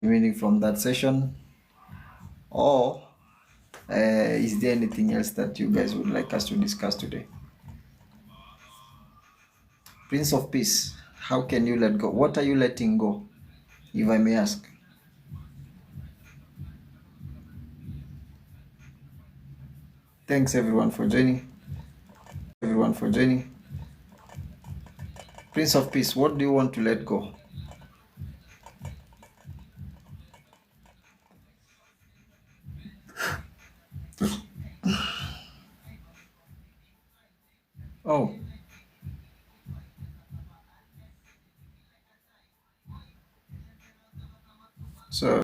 meaning from that session, or is there anything else that you guys would like us to discuss today? Prince of Peace, how can you let go? What are you letting go, if I may ask? Thanks everyone for joining. Prince of Peace, what do you want to let go? Oh, so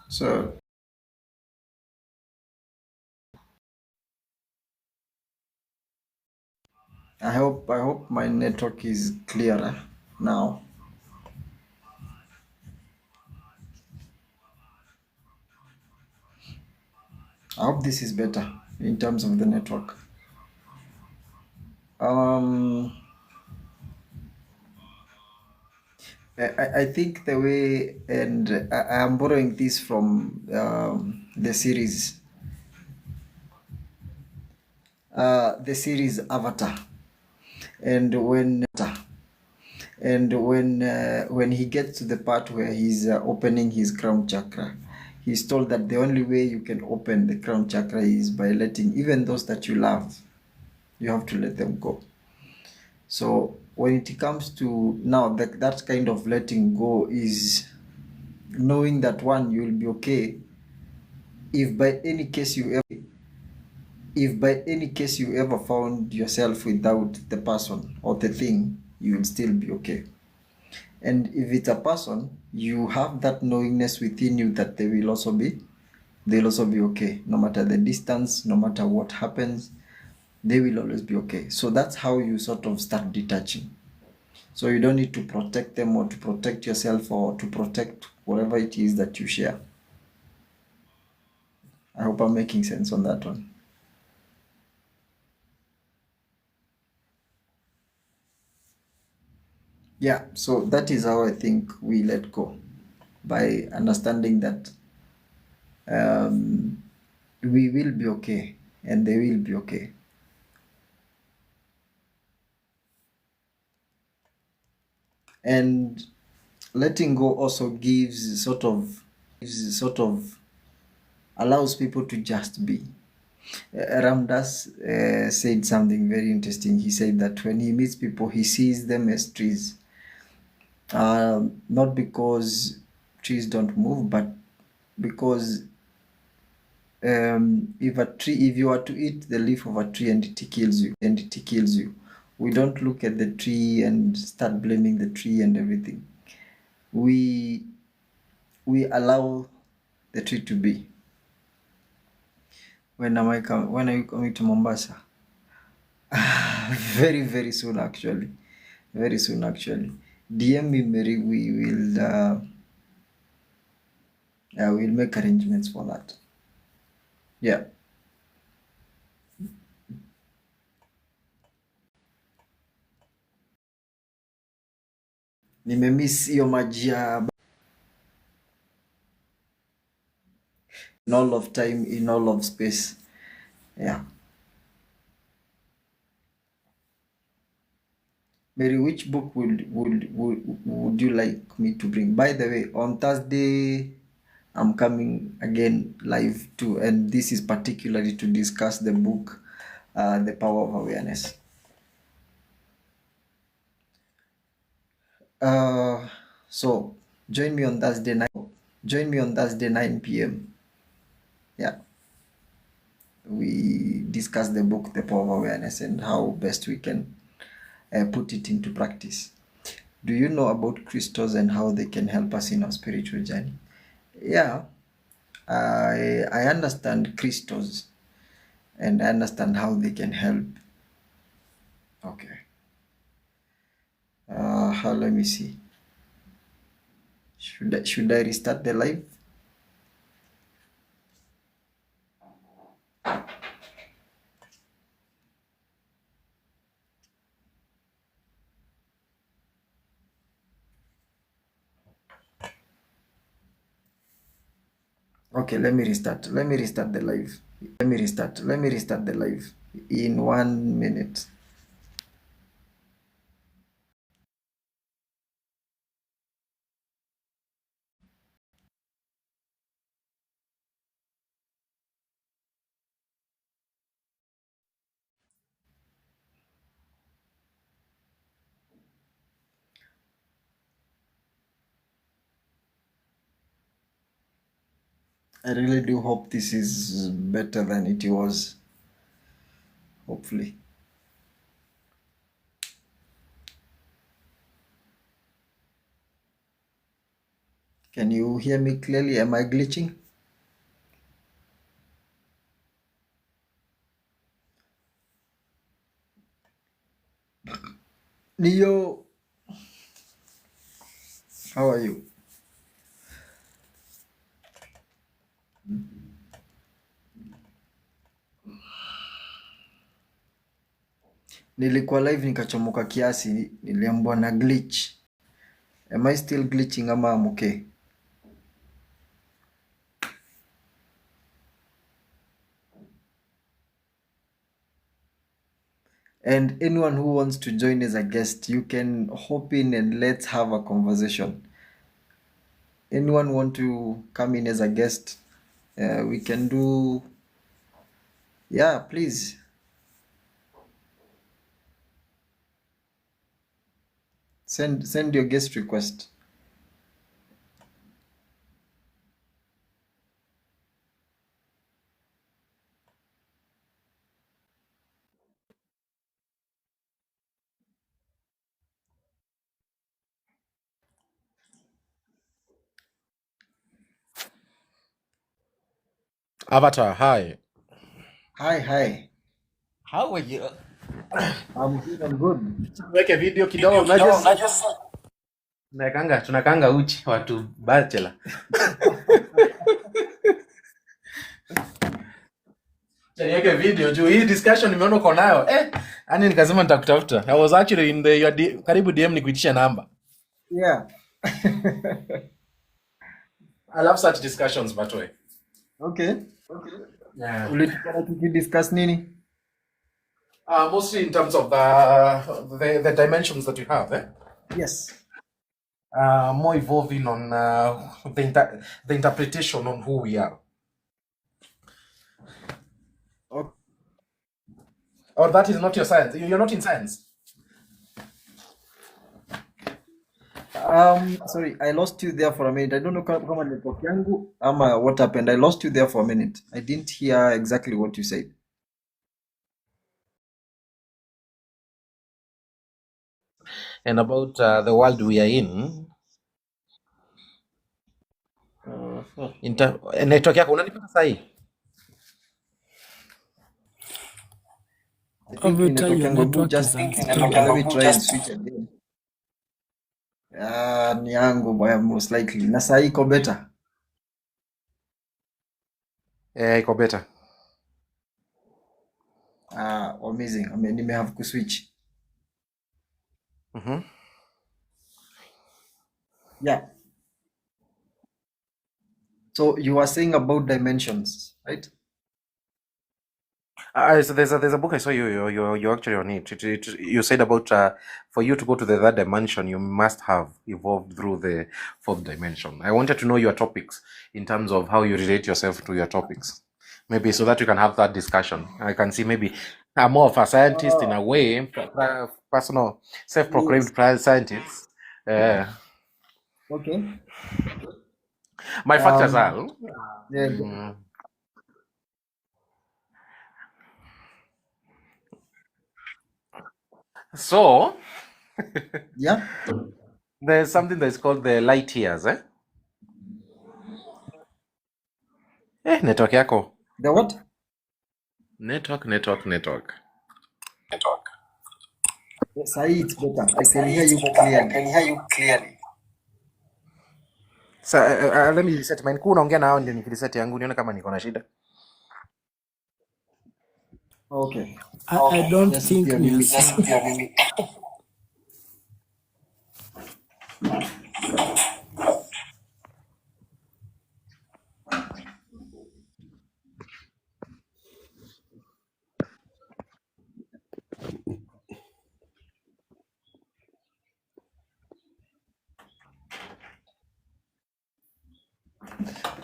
so I hope my network is clearer now. I hope this is better in terms of the network. Um, I think the way, and I am borrowing this from the series Avatar, and when he gets to the part where he's opening his crown chakra, he's told that the only way you can open the crown chakra is by letting even those that you love, you have to let them go. So when it comes to now, that kind of letting go is knowing that one, you will be okay if by any case you ever found yourself without the person or the thing, you will still be okay. And if it's a person, you have that knowingness within you that they'll also be okay, no matter the distance, no matter what happens, they will always be okay. So that's how you sort of start detaching. So you don't need to protect them or to protect yourself or to protect whatever it is that you share. I hope I'm making sense on that one. Yeah, so that is how I think we let go, by understanding that um, we will be okay and they will be okay. And letting go also gives sort of allows people to just be. Ramdas said something very interesting. He said that when he meets people, he sees them as trees, not because trees don't move, but because if you are to eat the leaf of a tree and it kills you, we don't look at the tree and start blaming the tree and everything. We we allow the tree to be. When are you coming to Mombasa? Very, very soon, actually. Very soon, actually. DM me, Mary. We'll make arrangements for that. Yeah. Nimemiss hiyo maji ya in all of time, in all of space. Yeah. Mary, which book would you like me to bring? By the way, on Thursday, I'm coming again live too, and this is particularly to discuss the book, The Power of Awareness. So join me on Thursday night. Join me on Thursday 9 p.m. Yeah, we discuss the book, The Power of Awareness, and how best we can put it into practice. Do you know about crystals and how they can help us in our spiritual journey? Yeah, I understand crystals and I understand how they can help. Okay. Let me see. Should I restart the live? Okay, let me restart. Let me restart the live. Let me restart the live in 1 minute. I really do hope this is better than it was. Hopefully. Can you hear me clearly? Am I glitching? Neo, how are you? Nilikuwa live nikachomoka kiasi, niliambiwa na glitch. Am I still glitching ama I'm okay? And anyone who wants to join as a guest, you can hop in and let's have a conversation. Anyone want to come in as a guest? We can do, yeah, please. Send your guest request. Avatar, hi. Hi. How are you? I'm good, I'm good. Weke video kidogo, tunakanga uchi watu bachelor. Niweke video juu hii discussion nimeona uko nayo. Yaani nikasema nitakutafuta. I was actually in the karibu DM nikuitisha namba. Yeah. I love such discussions by the way. Okay. Yeah. Ulitaka tukidiscuss nini? Mostly in terms of the dimensions that you have, eh? Yes. More evolving on the interpretation on who we are. Okay. Or that is not your science. You're not in science. Sorry, I lost you there for a minute. I don't know kama network yangu ama what happened. I lost you there for a minute. I didn't hear exactly what you said. And about the world we are in. Network yako unanipata sahi? I think Every time network your yangu, network just is let me try and switch again. Ni yangu most likely. Na saa hii iko better. Iko better. Amazing. Nime have kuswitch. Yeah. So you were saying about dimensions, right? So there's a book I saw you actually on it. You said about for you to go to the third dimension, you must have evolved through the fourth dimension. I wanted to know your topics in terms of how you relate yourself to your topics, maybe so that you can have that discussion. I can see maybe I'm more of a scientist in a way, personal self-proclaimed scientist. Okay. My factors are. Yeah. So, Yeah. there's something that's called the light years, network yako. The what? Network. Yes, it's better. I can hear you clearly. So, let me reset mine. Kuna unaongea nao ndio nikireset yangu nione kama niko na shida. Okay. I don't Yes, think pia ni mimi. sawa.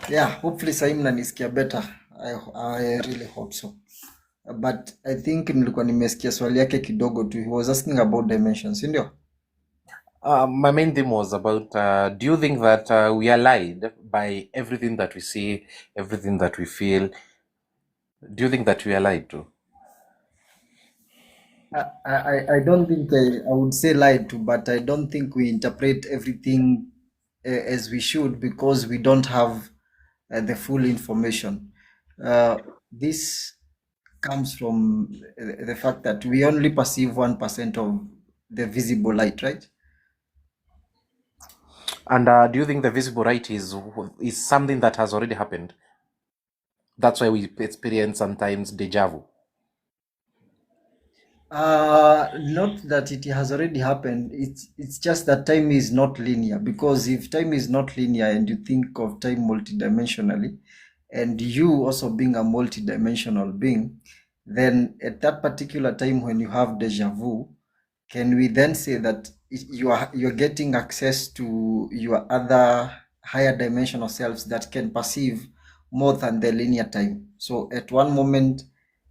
Yeah, hopefully sahii mnanisikia better. I really hope so. But I think nilikuwa nimesikia swali yake kidogo tu. He was asking about dimensions, si ndio? My main theme was about do you think that we are lied by everything that we see, everything that we feel? Do you think that we are lied to? I don't think I would say lied to, but I don't think we interpret everything as we should because we don't have the full information. This comes from the fact that we only perceive 1% of the visible light, right? And do you think the visible light is something that has already happened? That's why we experience sometimes deja vu. Not that it has already happened. It's just that time is not linear. Because if time is not linear and you think of time multidimensionally, and you also being a multidimensional being, then at that particular time when you have deja vu, can we then say that you're getting access to your other higher dimensional selves that can perceive more than the linear time? So at one moment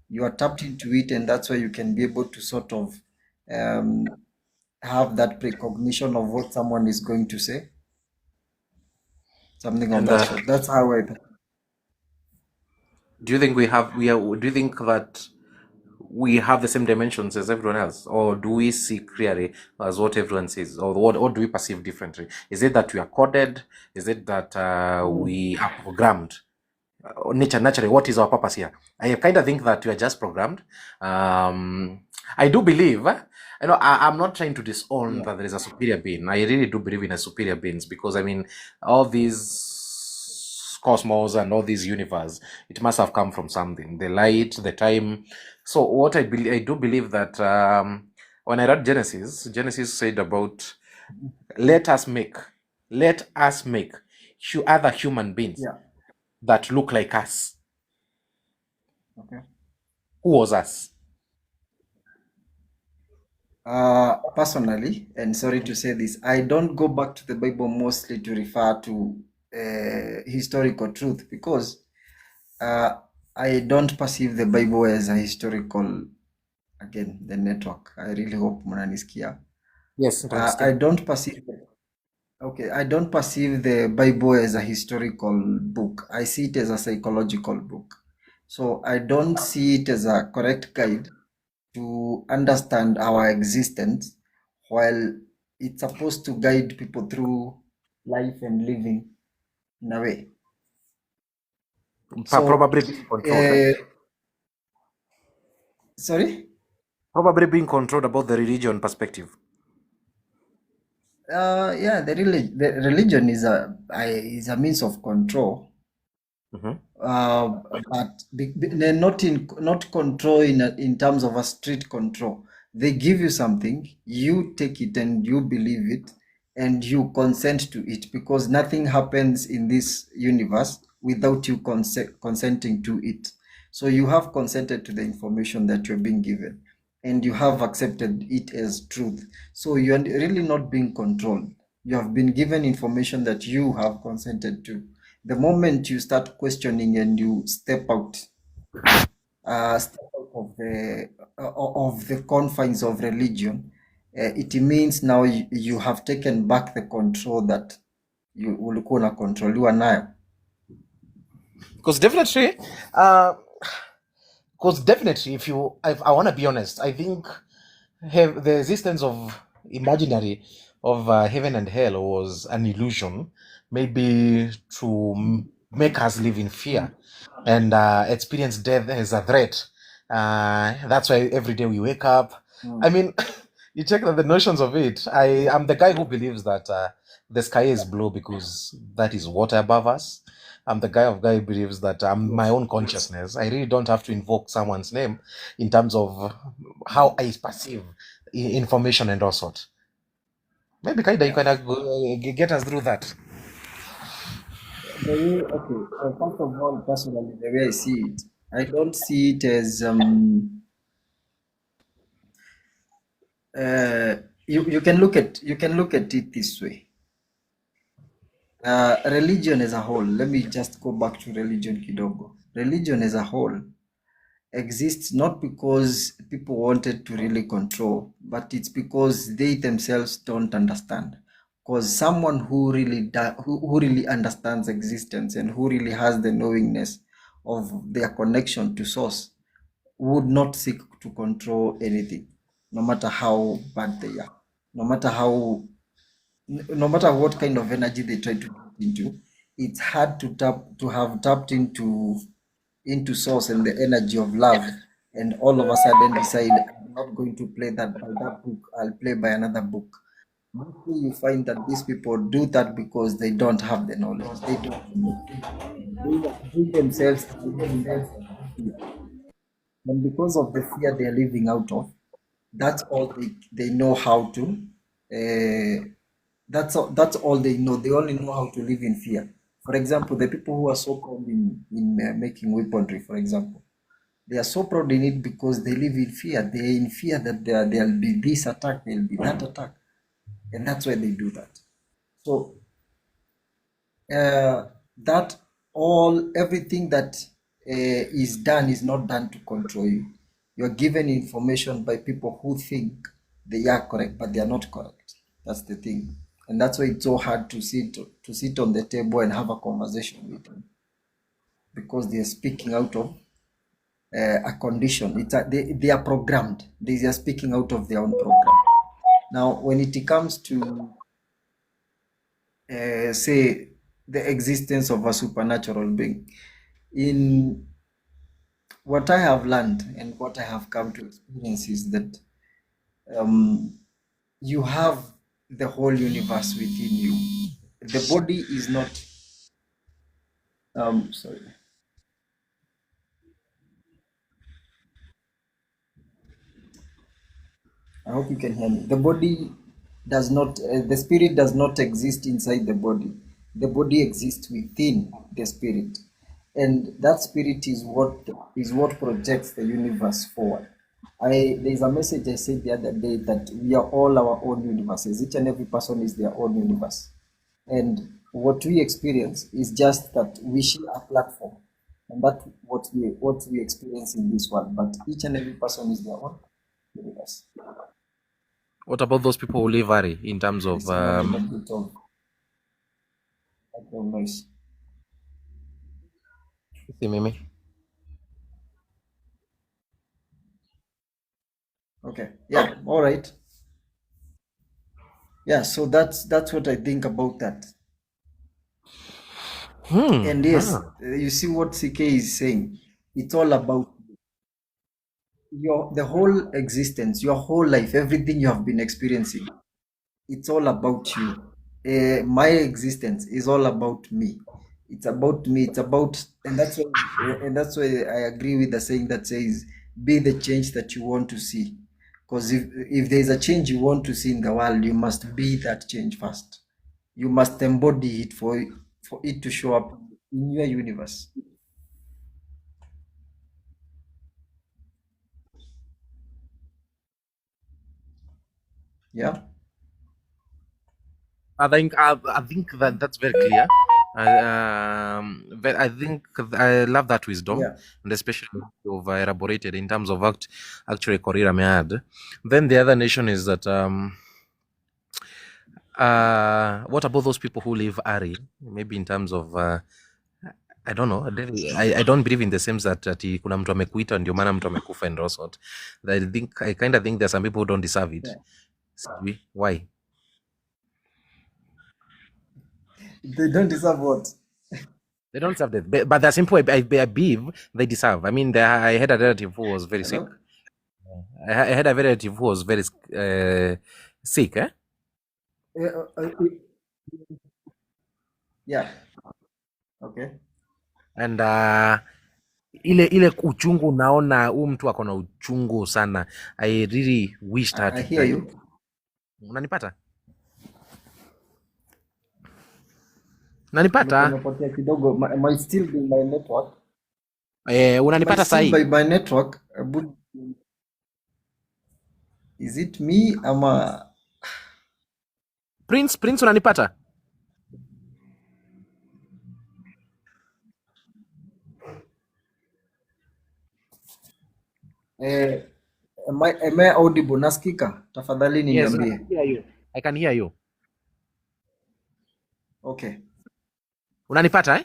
you are tapped into it, and that's why you can be able to sort of um, have that precognition of what someone is going to say, something of And that sort. That's how I. do you think do you think that we have the same dimensions as everyone else, or do we see clearly as what everyone sees, or what do we perceive differently? Is it that we are coded? Is it that we are programmed? Naturally, what is our purpose here? I kind of think that we are just programmed. I do believe, I'm not trying to disown Yeah. that there is a superior being. I really do believe in a superior beings because I mean, all these cosmos and all these universe, it must have come from something. The light, the time. So what I do believe that when I read Genesis said about let us make, other human beings Yeah. that look like us. Okay. Who was us? Personally, and sorry to say this, I don't go back to the Bible mostly to refer to historical truth because uh, I don't perceive the Bible as a historical. Again, the network. I really hope mnanisikia. Yes, I don't perceive. Okay, I don't perceive the Bible as a historical book. I see it as a psychological book. So I don't see it as a correct guide to understand our existence, while it's supposed to guide people through life and living in a way. So, Probably being controlled, right? sorry? Probably being controlled about the religion perspective. Yeah, the religion is a means of control. Mhm. But they're not control in terms of a strict control. They give you something, you take it and you believe it, and you consent to it because nothing happens in this universe without you consenting to it. So you have consented to the information that you're being given, and you have accepted it as truth. So you're really not being controlled. You have been given information that you have consented to. The moment you start questioning and you step out of the confines of religion, it means now you have taken back the control that you ulikuwa unakontroliwa nayo. Because definitely, if I want to be honest, I think the existence of imaginary of heaven and hell was an illusion, maybe to make us live in fear and experience death as a threat. That's why every day we wake up. I mean, you check the notions of it. I am the guy who believes that the sky is blue because that is water above us. I'm the guy who believes that I'm my Yes. own consciousness. I really don't have to invoke someone's name in terms of how I perceive information and all sort. Maybe Kaida, you Yeah. can get us through that. The way, okay, first of all, personally, the way I see it, I don't see it as you can look at it this way. Religion as a whole, let me just go back to religion kidogo. Religion as a whole exists not because people wanted to really control, but it's because they themselves don't understand. Because someone who who really understands existence and who really has the knowingness of their connection to source would not seek to control anything, no matter how bad they are, no matter how no matter what kind of energy they try to tap into. It's hard to have tapped into source and the energy of love, and all of a sudden decide I'm not going to play that by that book, I'll play by another book. Mostly you find that these people do that because they don't have the knowledge. They don't know. They themselves are living out of fear. And because of the fear they're living out of, that's all they know how to. That's all they know. They only know how to live in fear. For example, the people who are so proud in making weaponry, for example, they are so proud in it because they live in fear. They are in fear that there'll be this attack, there'll be that attack, and that's why they do that. So that everything that is done is not done to control you. You're given information by people who think they are correct, but they are not correct. That's the thing, and that's why it's so hard to sit on the table and have a conversation with them, because they are speaking out of a condition. They are programmed. They are speaking out of their own program. Now, when it comes to say the existence of a supernatural being, in what I have learned and what I have come to experience is that um, you have the whole universe within you. The body is not sorry. I hope you can hear me. The body does not, the spirit does not exist inside the body. The body exists within the spirit, and that spirit is what projects the universe forward. There's a message I said the other day that we are all our own universes. Each and every person is their own universe, and what we experience is just that we share a platform, and that's what we experience in this world. But each and every person is their own universe. What about those people who live Ari in terms of Listen, a little bit of background noise. see Mimi? Okay. Yeah. All right. Yeah. So that's what I think about that. And yes, you see what CK is saying. It's all about the whole existence, your whole life, everything you have been experiencing. It's all about you. My existence is all about me. It's about me. It's about, and that's why I agree with the saying that says, "Be the change that you want to see." Because if there's a change you want to see in the world, you must be that change first. You must embody it for it to show up in your universe. Yeah. I think that that's very clear. I think I love that wisdom, Yeah. and especially you've elaborated in terms of actually Korea Mead. Then the other nation is that what about those people who live Ari? Maybe in terms of I don't know. I don't believe in the sense that ati kuna mtu amekuita ndio maana mtu amekufa and all sort. I kind of think there's some people who don't deserve it. Yeah. Sijui, why? They don't deserve what? They don't deserve that. But there's some people I believe they deserve. I mean, I had a relative who was very sick. Hello? I had a relative who was very sick. Uh, uh, uh, yeah. Okay. And ile uchungu naona huu mtu ako na uchungu sana. I really wish that I hear you. unanipata nanipata Umepotea kidogo. Might still be my network. unanipata Might still sahi by my network. Is it me ama Prince unanipata Eh, am I audible? Nasikika? Tafadhali Yes, I niambie. can hear you. I can hear you. Okay. Unanipata eh?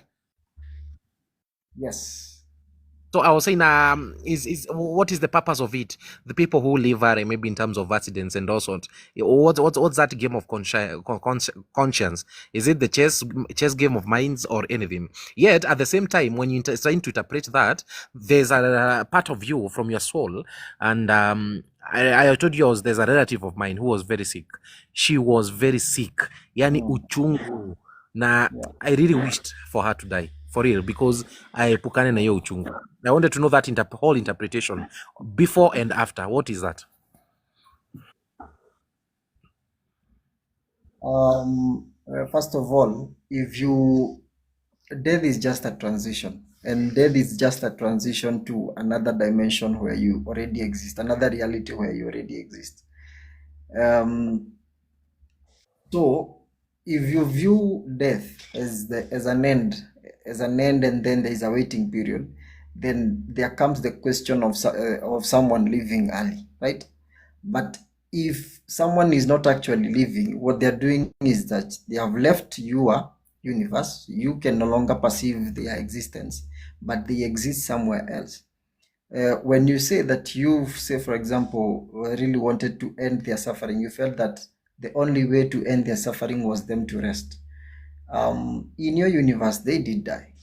Yes. So I was saying, is what is the purpose of it? The people who live are maybe in terms of accidents and also, what's that game of conscience? Is it the chess game of minds or anything? Yet at the same time, when you trying to interpret that, there's a part of you from your soul, and I told you there's a relative of mine who was very sick. She was very sick, yani uchungu, na Yeah. I really wished for her to die for real because aepukane na hiyo uchungu. I wanted to know that whole interpretation before and after. What is that? First of all, death is just a transition, and death is just a transition to another dimension where you already exist, another reality where you already exist. So if you view death as an end, and then there is a waiting period, then there comes the question of someone leaving early, right? But if someone is not actually living, what they're doing is that they have left your universe. You can no longer perceive their existence, but they exist somewhere else. When you say that you, say for example, really wanted to end their suffering, you felt that the only way to end their suffering was them to rest. In your universe, they did die.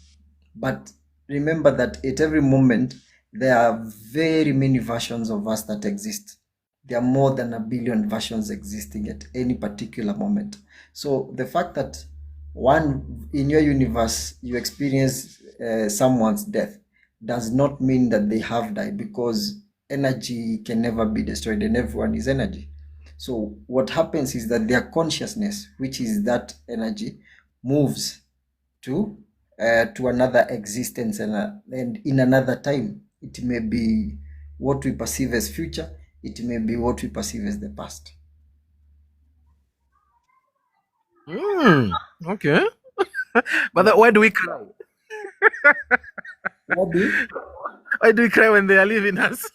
But remember that at every moment, there are very many versions of us that exist. There are more than 1 billion versions existing at any particular moment. So the fact that one in your universe you experience someone's death does not mean that they have died, because energy can never be destroyed and everyone is energy. So what happens is that their consciousness, which is that energy, moves to another existence, and in another time. It may be what we perceive as future, it may be what we perceive as the past. Okay. But why do we cry? What do you? Why do we cry when they are leaving us?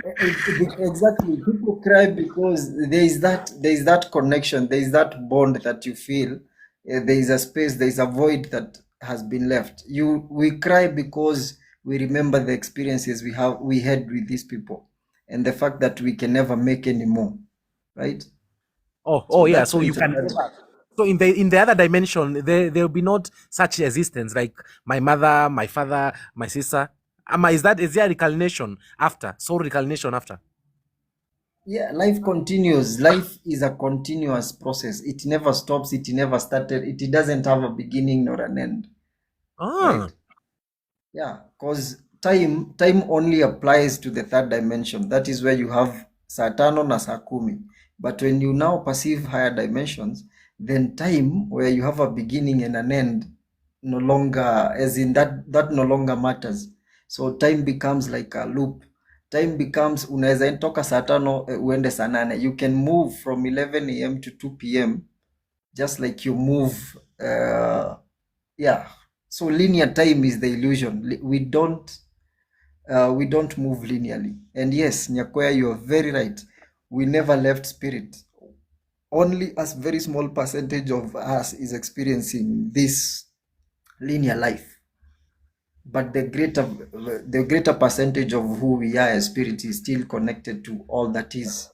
Exactly, people cry because there is that connection, there is that bond that you feel. There is a space, there is a void that has been left. We cry because we remember the experiences we had with these people, and the fact that we can never make any more, right? Oh So yeah. that's So why you can never. So in the other dimension, there will be not such existence like my mother, my father, my sister. Is there reincarnation after? Soul reincarnation after? Yeah, life continues. Life is a continuous process. It never stops, it never started, it doesn't have a beginning nor an end, Ah. right? Yeah, because time only applies to the third dimension. That is where you have saa tano na saa kumi. But when you now perceive higher dimensions, then time, where you have a beginning and an end, no longer, as in that no longer matters. So time becomes like a loop. Time becomes, unaweza toka saa tano uende saa nane. You can move from 11 a.m. to 2 p.m. just like you move. Yeah, so linear time is the illusion. We don't move linearly. And yes, Nyakwea, you are very right. We never left spirit. Only a very small percentage of us is experiencing this linear life. But the greater percentage of who we are as spirit is still connected to all that is.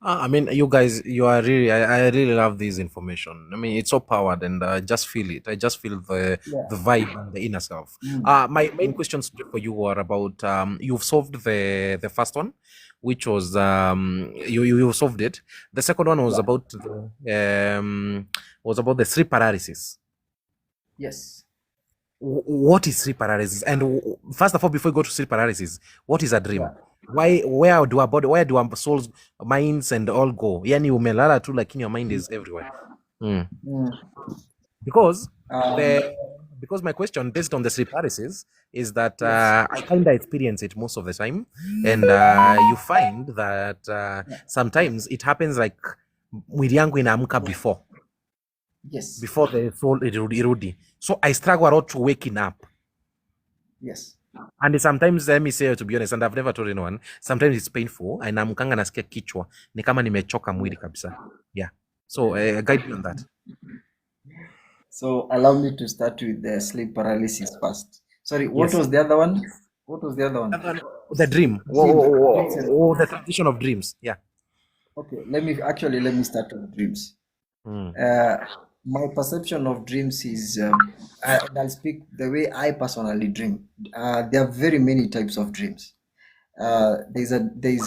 I mean, you guys, you are really, I really love this information. I mean, it's so powered, and I just feel it. I just feel Yeah. the vibe and the inner self. My main questions for you were about you've solved the first one, which was you solved it. The second one was Yeah. about the sleep paralysis. Yes. What is sleep paralysis? And first of all, before you go to sleep paralysis, what is a dream? Yeah. Where do our souls, minds, and all go? Yani umelala tu, like your mind is everywhere. Because because my question based on the sleep paralysis is that Yes. I kind of experience it most of the time, and you find that sometimes it happens like mwili yangu inaamka Yes. before the soul irudi. So I struggle a lot to waking up. Yes. And sometimes, let me say, to be honest, and I've never told anyone, sometimes it's painful and namkanga nasikia kichwa ni kama nimechoka mwili kabisa. Yeah. So guide me on that. So allow me to start with the sleep paralysis first. Sorry, what Yes. was the other one? What was the other one? The dream. The transition of dreams. Yeah. Okay, let me start with dreams. Mm. My perception of dreams is, I'll speak the way I personally dream. There are very many types of dreams. There is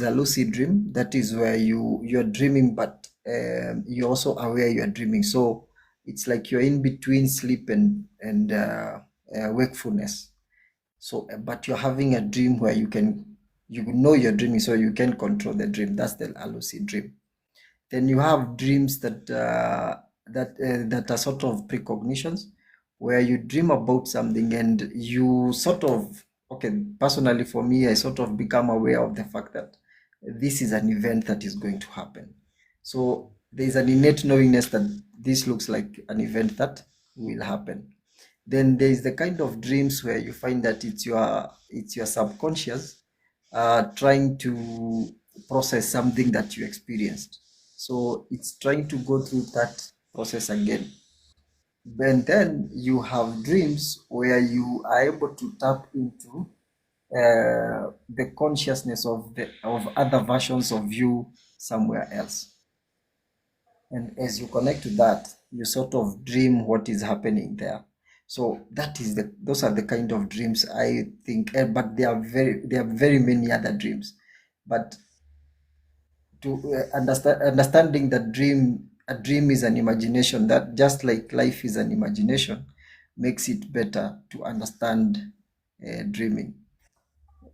a lucid dream, that is where you're dreaming, but you're also aware you're dreaming. So it's like you're in between sleep and wakefulness. So, but you're having a dream where you know you're dreaming, so you can control the dream. That's the lucid dream. Then you have dreams that are sort of precognitions, where you dream about something and you sort of, okay, personally for me, I sort of become aware of the fact that this is an event that is going to happen. So there's an innate knowingness that this looks like an event that will happen. Then there is the kind of dreams where you find that it's your subconscious trying to process something that you experienced. So it's trying to go through that process again. And then you have dreams where you are able to tap into the consciousness of other versions of you somewhere else. And as you connect to that, you sort of dream what is happening there. So those are the kind of dreams I think, but there are very many other dreams. But to understanding that a dream is an imagination, that just like life is an imagination, makes it better to understand dreaming.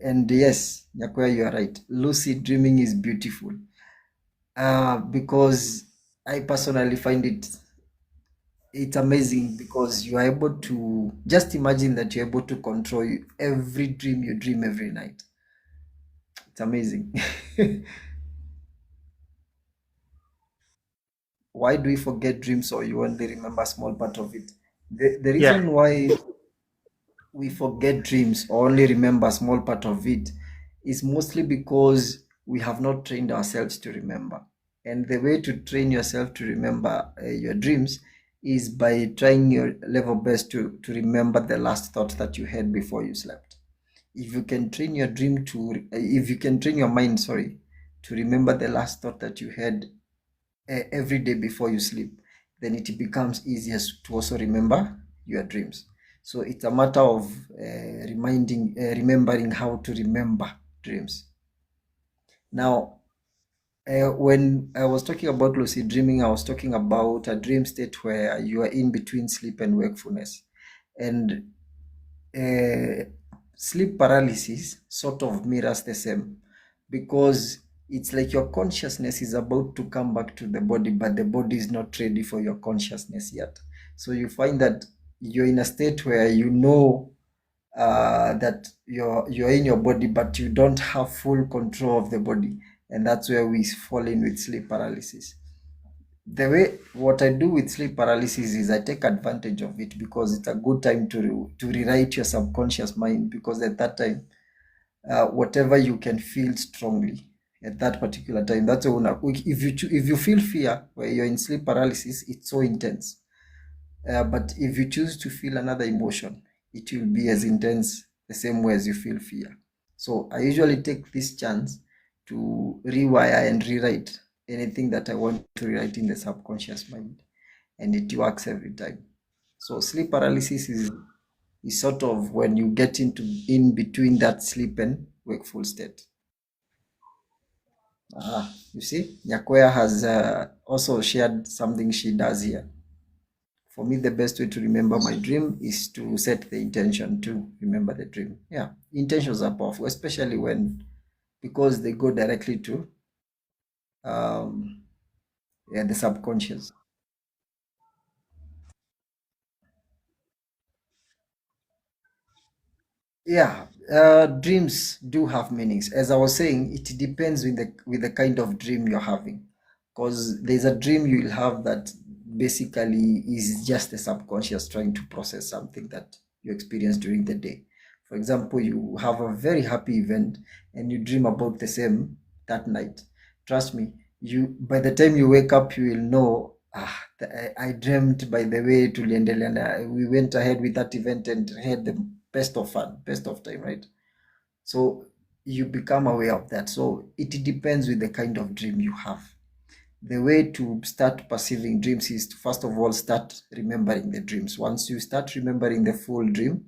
And yes, Nyakwea, you are right. Lucid dreaming is beautiful because I personally find it's amazing, because you are able to just imagine that you're able to control every dream you dream every night. It's amazing. Why do we forget dreams, or you only remember a small part of it? The reason why we forget dreams or only remember a small part of it is mostly because we have not trained ourselves to remember. And the way to train yourself to remember your dreams is by trying your level best to remember the last thought that you had before you slept. If you can train your mind, to remember the last thought that you had every day before you sleep, then it becomes easier to also remember your dreams. So it's a matter of remembering how to remember dreams. Now, when I was talking about lucid dreaming, I was talking about a dream state where you are in between sleep and wakefulness. And sleep paralysis sort of mirrors the same, because it's like your consciousness is about to come back to the body, but the body is not ready for your consciousness yet. So you find that you're in a state where you know that you're in your body, but you don't have full control of the body, and that's where we fall in with sleep paralysis. What I do with sleep paralysis is I take advantage of it, because it's a good time to rewrite your subconscious mind, because at that time, whatever you can feel strongly at that particular time, that's if you feel fear where you're in sleep paralysis, it's so intense. But if you choose to feel another emotion, it will be as intense the same way as you feel fear. So I usually take this chance to rewire and rewrite anything that I want to rewrite in the subconscious mind, and it works every time. So sleep paralysis is sort of when you get in between that sleep and wakeful state. You see, Nyakwea has also shared something she does here. For me, the best way to remember my dream is to set the intention to remember the dream. Yeah, intentions are powerful, especially because they go directly to the subconscious. Yeah, dreams do have meanings. As I was saying, it depends with the kind of dream you're having, because there's a dream you'll have that basically is just the subconscious trying to process something that you experienced during the day. For example, you have a very happy event and you dream about the same that night. Trust me, you by the time you wake up, you will know. I dreamt by the way tuliendelea we went ahead with that event and had the best of fun, best of time, right? So you become aware of that. So it depends with the kind of dream you have. The way to start perceiving dreams is to first of all start remembering the dreams. Once you start remembering the full dream,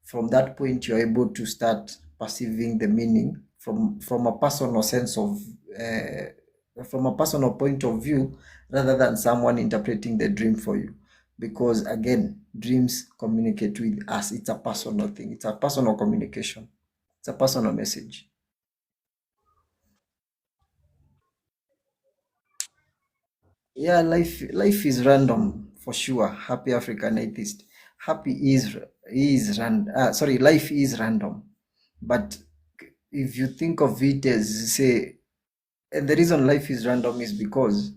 from that point you're able to start perceiving the meaning from a personal sense of from a personal point of view, rather than someone interpreting the dream for you. Because again, dreams communicate with us. It's a personal thing. It's a personal communication. It's a personal message. Yeah, life is random for sure. Happy African atheist. Happy is sorry, life is random. But if you think of it as say, and the reason life is random is because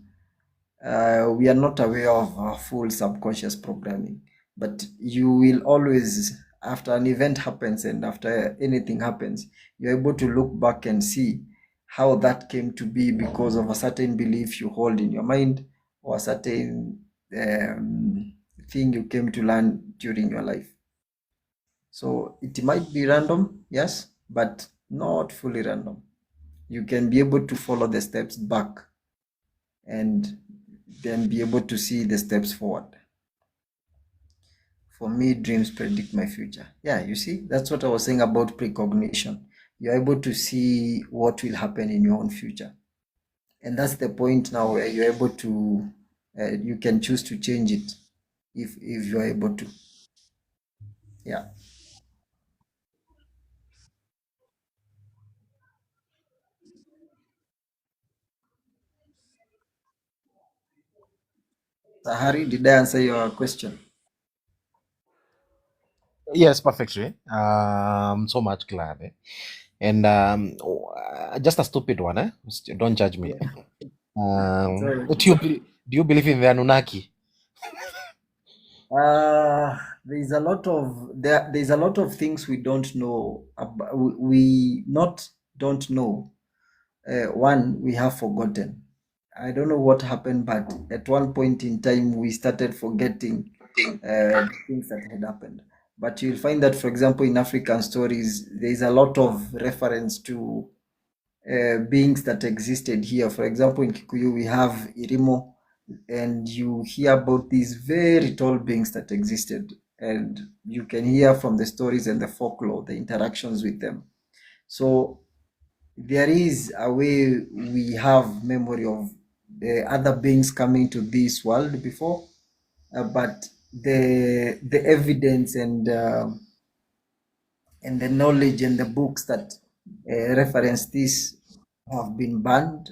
we are not aware of our full subconscious programming. But you will always, after an event happens and after anything happens, you're able to look back and see how that came to be because of a certain belief you hold in your mind, or a certain thing you came to learn during your life. So it might be random, yes, but not fully random. You can be able to follow the steps back and then be able to see the steps forward. For me, dreams predict my future. Yeah, you see, that's what I was saying about precognition. You're able to see what will happen in your own future. And that's the point now where you're able to, you can choose to change it if you're able to. Yeah. Sahari, did I answer your question? Yes, perfectly. So much glad. And just a stupid one, eh? Don't judge me. Yeah. Sorry. Do you believe in the Anunnaki? There's a lot of there's a lot of things we don't know about, we not don't know. One, we have forgotten. I don't know what happened, but at one point in time we started forgetting things that had happened. But you'll find that, for example, in African stories, there is a lot of reference to beings that existed here. For example, in Kikuyu, we have Irimo, and you hear about these very tall beings that existed, and you can hear from the stories and the folklore, the interactions with them. So there is a way we have memory of the other beings coming to this world before, but the evidence and the knowledge and the books that reference this have been banned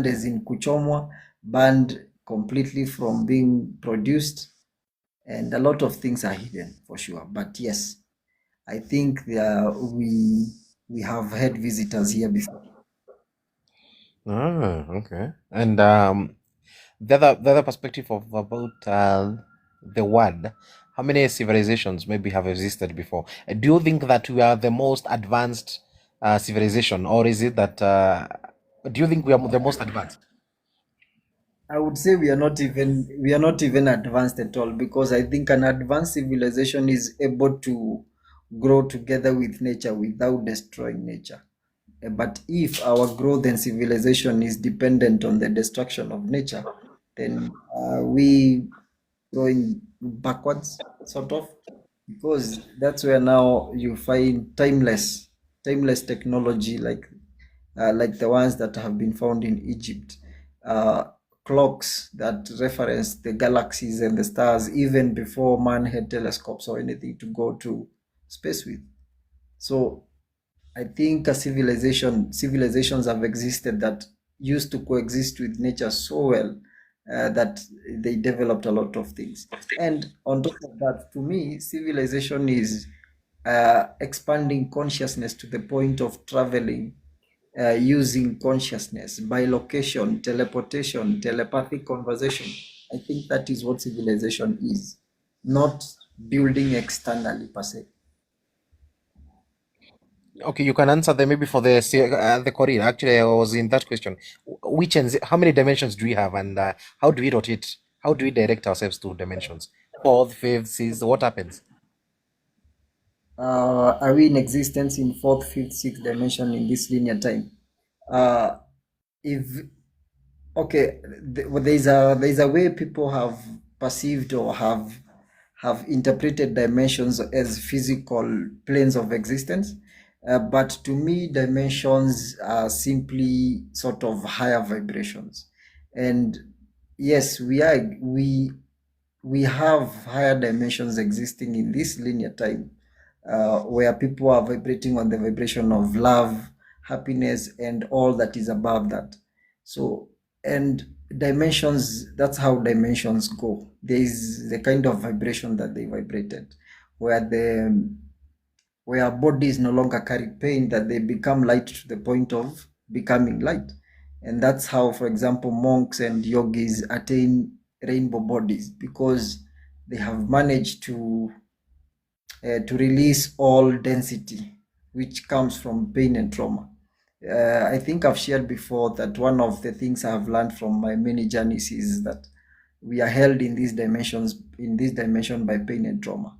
as in kuchomwa, banned completely from being produced, and a lot of things are hidden for sure. But yes, I think we have had visitors here before. Ah, okay. And the other perspective of about the world, how many civilizations maybe have existed before? Do you think that we are the most advanced civilization, or is it that do you think we are the most advanced? I would say we are not even advanced at all, because I think an advanced civilization is able to grow together with nature without destroying nature. But if our growth and civilization is dependent on the destruction of nature, then we going backwards, sort of, because that's where now you find timeless technology like the ones that have been found in Egypt, uh, clocks that reference the galaxies and the stars even before man had telescopes or anything to go to space with. So I think civilizations have existed that used to coexist with nature so well that they developed a lot of things. And on top of that, to me, civilization is expanding consciousness to the point of traveling using consciousness by location, teleportation, telepathic conversation. I think that is what civilization is, not building externally per se. Okay, you can answer them maybe for the Korean. Actually, I was in that question. How many dimensions do we have, and how do we rotate? How do we direct ourselves to dimensions? Fourth, fifth, sixth. What happens? Are we in existence in fourth, fifth, sixth dimension in this linear time? Uh, if okay, there's a way people have perceived or have interpreted dimensions as physical planes of existence. But to me, dimensions are simply sort of higher vibrations. And yes, we have higher dimensions existing in this linear time, where people are vibrating on the vibration of love, happiness, and all that is above that. So, and dimensions, that's how dimensions go. There is the kind of vibration that they vibrated, where where bodies no longer carry pain, that they become light to the point of becoming light. And that's how, for example, monks and yogis attain rainbow bodies, because they have managed to release all density which comes from pain and trauma. I think I've shared before that one of the things I've learned from my many journeys is that we are held in these dimensions, in this dimension, by pain and trauma.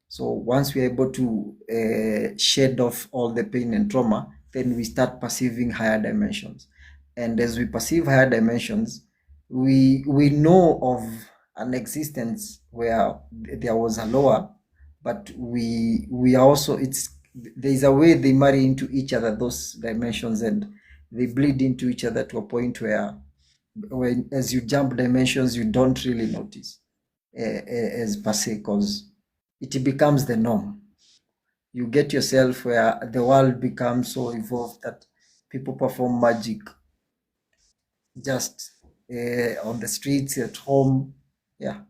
So once we're able to shed off all the pain and trauma, then we start perceiving higher dimensions. And as we perceive higher dimensions, we know of an existence where there was a lower, but we are also, it's, there's a way they marry into each other, those dimensions, and they bleed into each other to a point where when as you jump dimensions you don't really notice, as per se, because it becomes the norm. You get yourself where the world becomes so evolved that people perform magic just on the streets, at home. Yeah.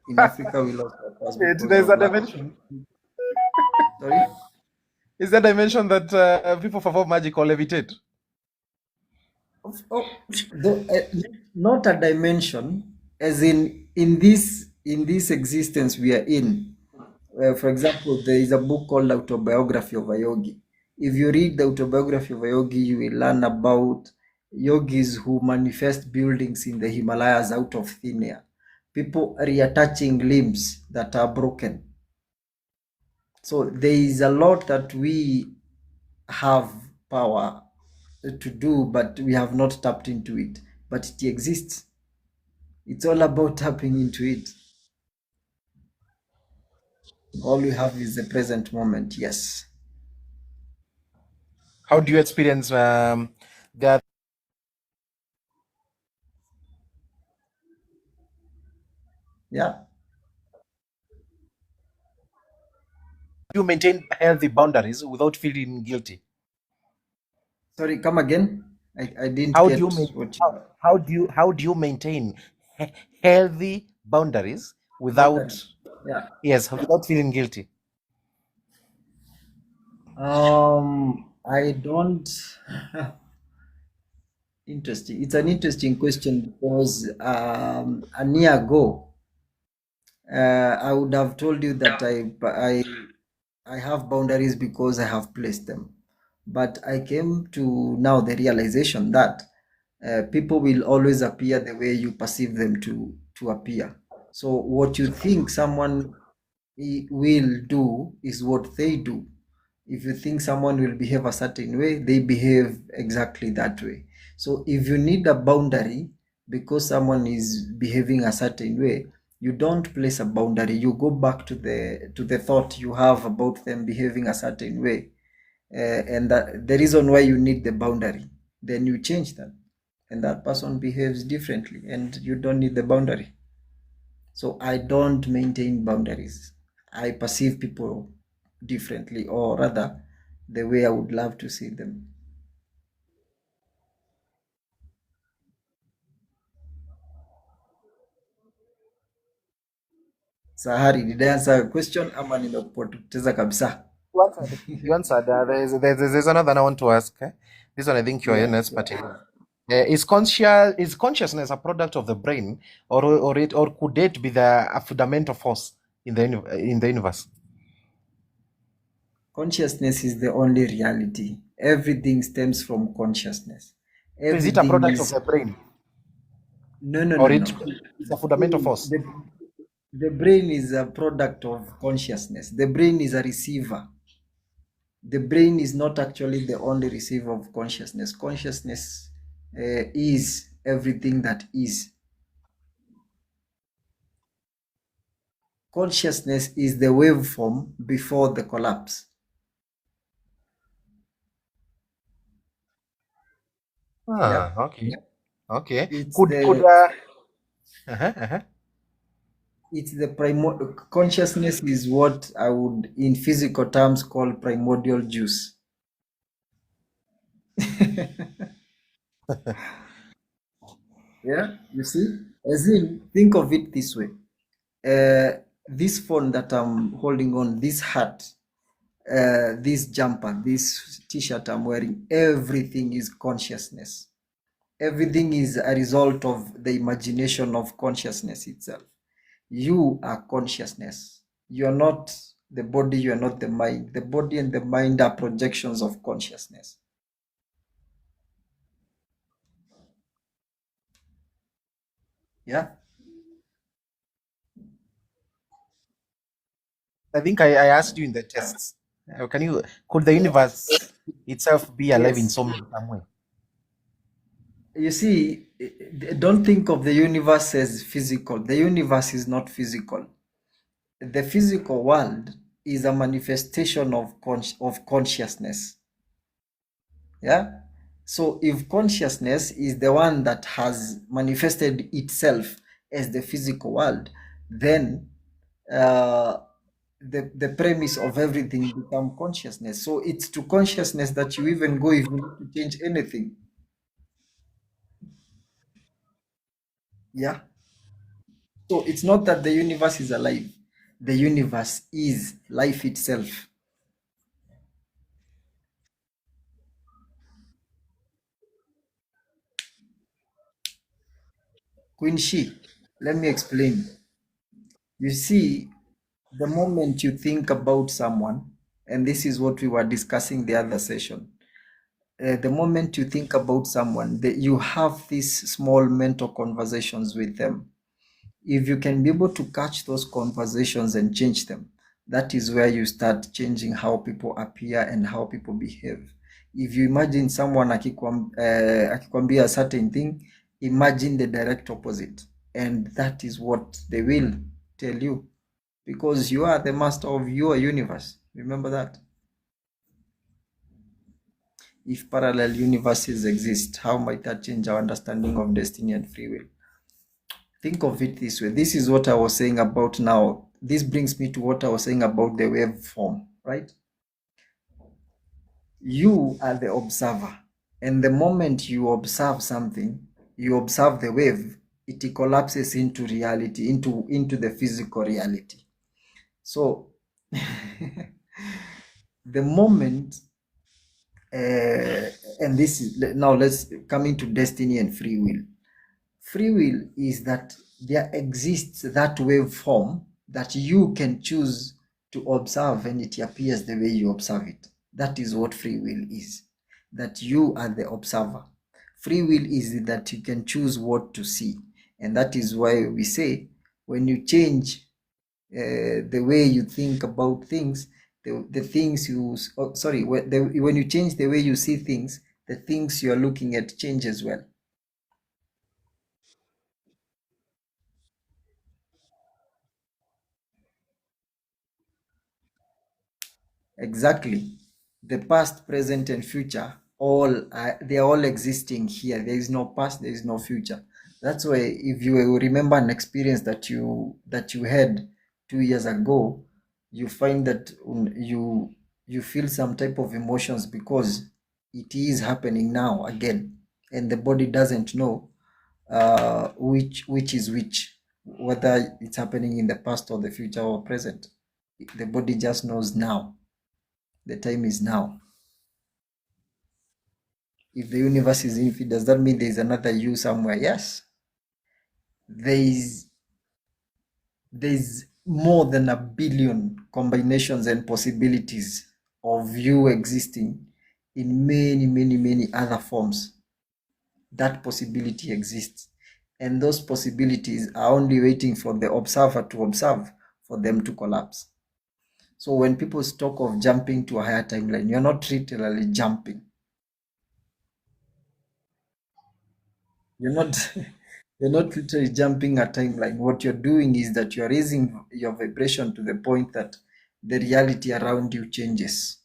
In Africa we lost our past Wait, because there's of a lack of. dimension. Sorry. Is there a dimension that people perform magic or levitate? Oh, not a dimension, as in this existence we are in. For example, there is a book called Autobiography of a Yogi. If you read the Autobiography of a Yogi, you will learn about yogis who manifest buildings in the Himalayas out of thin air. People reattaching limbs that are broken. So there is a lot that we have power to do, but we have not tapped into it. But it exists. It's all about tapping into it. All we have is the present moment. Yes. How do you experience that? Yeah. You maintain healthy boundaries without feeling guilty? Sorry, come again. I didn't How do you get main, what you. how do you maintain healthy boundaries without, Boundary. Yeah. yes, without feeling guilty? I don't. Interesting. It's an interesting question because a year ago, I would have told you that I have boundaries because I have placed them. But I came to now the realization that people will always appear the way you perceive them to appear. So what you think someone will do is what they do. If you think someone will behave a certain way, they behave exactly that way. So if you need a boundary because someone is behaving a certain way, you don't place a boundary. You go back to the thought you have about them behaving a certain way, and that the reason why you need the boundary. Then you change that, and that person behaves differently, and you don't need the boundary. So I don't maintain boundaries. I perceive people differently, or rather, the way I would love to see them. Sahari, did I answer your question ama nimekupoteza kabisa? You answered. You answered. There's another one I want to ask. Eh? This one I think you're Yeah, an expert in. yeah. Is consciousness a product of the brain, or could it be a fundamental force in the universe? Consciousness is the only reality. Everything stems from consciousness. So is it a Everything product of is the brain, no, no, or no, no. it's a fundamental force? The brain is a product of consciousness. The brain is a receiver. The brain is not actually the only receiver of consciousness. Consciousness is everything that is. Consciousness is the waveform before the collapse. Yeah, Okay. Okay. it's Could the uh-huh. it's the consciousness is what I would in physical terms call primordial juice. Yeah, you see, as in think of it this way. This phone that I'm holding on, this hat, this jumper, this t-shirt I'm wearing, everything is consciousness. Everything is a result of the imagination of consciousness itself. You are consciousness. You are not the body, you are not the mind. The body and the mind are projections of consciousness. Yeah. I think I asked you in the tests. Could the universe itself be alive in Yes. some way? You see, don't think of the universe as physical. The universe is not physical. The physical world is a manifestation of consciousness. Yeah. So if consciousness is the one that has manifested itself as the physical world, then uh, the premise of everything become consciousness. So it's to consciousness that you even go if you need to change anything. Yeah. So it's not that the universe is alive. The universe is life itself. Queen Shi, let me explain. You see, the moment you think about someone, and this is what we were discussing the other session, the moment you think about someone, you have these small mental conversations with them. If you can be able to catch those conversations and change them, that is where you start changing how people appear and how people behave. If you imagine someone akikwambia a certain thing, imagine the direct opposite, and that is what they will tell you, because you are the master of your universe. Remember that. If parallel universes exist, how might that change our understanding of destiny and free will? Think of it this way. This is what I was saying about now. This brings me to what I was saying about the waveform, right? You are the observer. And the moment you observe something, you observe the wave, it collapses into reality, into the physical reality. So the moment and this is now let's come into destiny and free will. Free will is that there exists that waveform that you can choose to observe and it appears the way you observe it. That is what free will is. That you are the observer. Free will is that you can choose what to see. And that is why we say when you change the way you think about things, the things when you change the way you see things, the things you are looking at change as well. Exactly. The past, present, and future they are all existing here. There is no past, there is no future. That's why if you remember an experience that you had 2 years ago, you find that you feel some type of emotions because it is happening now again, and the body doesn't know which is which, whether it's happening in the past or the future or present. The body just knows now. The time is now. If the universe is infinite, does that mean there is another you somewhere? Yes. There is more than a billion combinations and possibilities of you existing in many, many, many other forms. That possibility exists. And those possibilities are only waiting for the observer to observe for them to collapse. So when people talk of jumping to a higher timeline, you're not literally jumping. You're not you're not literally jumping a timeline. What you're doing is that you're raising your vibration to the point that the reality around you changes.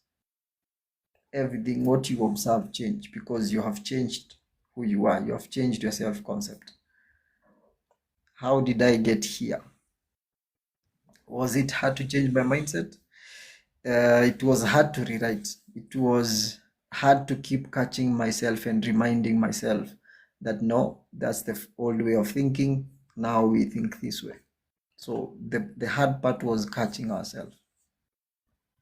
Everything what you observe change because you have changed who you are. You have changed your self-concept. How did I get here? Was it hard to change my mindset? It was hard to rewrite. It was hard to keep catching myself and reminding myself that no, that's the old way of thinking. Now we think this way. So the hard part was catching ourselves.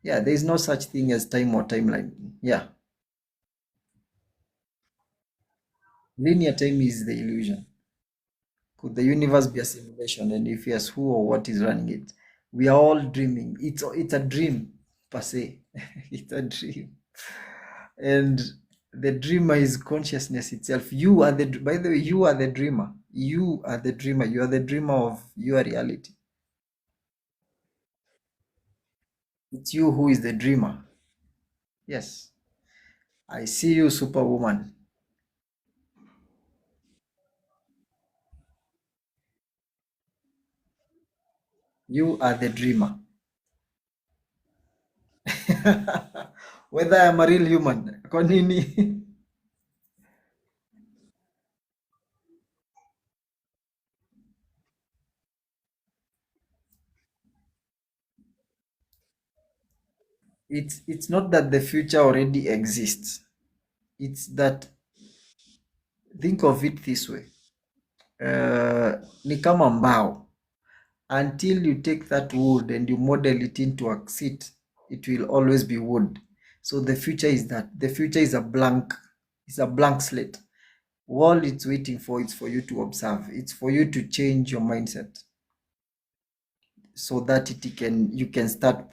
Yeah, there is no such thing as time or timeline. Yeah, linear time is the illusion. Could the universe be a simulation? And if yes, who or what is running it? We are all dreaming. It's a dream per se. It's a dream. And the dreamer is consciousness itself. You are the, by the way, you are the dreamer. You are the dreamer. You are the dreamer of your reality. It's you who is the dreamer. Yes. I see you, Superwoman. You are the dreamer. Whether I'm a real human. Kwa nini? It's not that the future already exists. It's that, think of it this way. Ni kama mbao. Until you take that wood and you model it into a seat, it will always be wood. So the future is that. The future is a blank slate. All it's waiting for is for you to observe. It's for you to change your mindset so that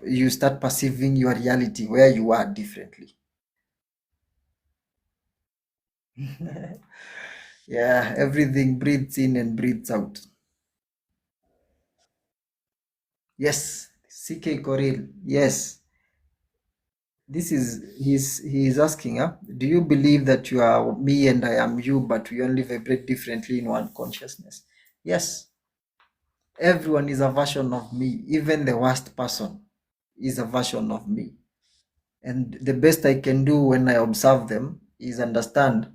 you start perceiving your reality where you are differently. Yeah, everything breathes in and breathes out. Yes, CK Koril. Yes, this is he is asking, do you believe that you are me and I am you, but we only vibrate differently in one consciousness? Yes, everyone is a version of me. Even the worst person is a version of me. And the best I can do when I observe them is understand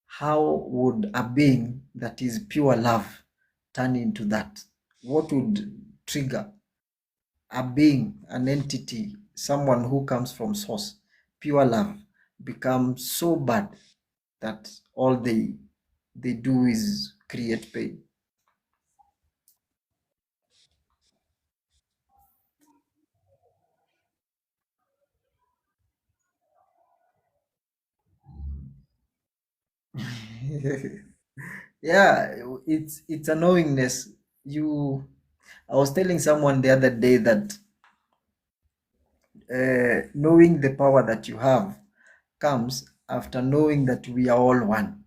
how would a being that is pure love turn into that? What would trigger a being, an entity, someone who comes from source, pure love, become so bad that all they do is create pain? Yeah, it's a knowingness. You I was telling someone the other day that knowing the power that you have comes after knowing that we are all one,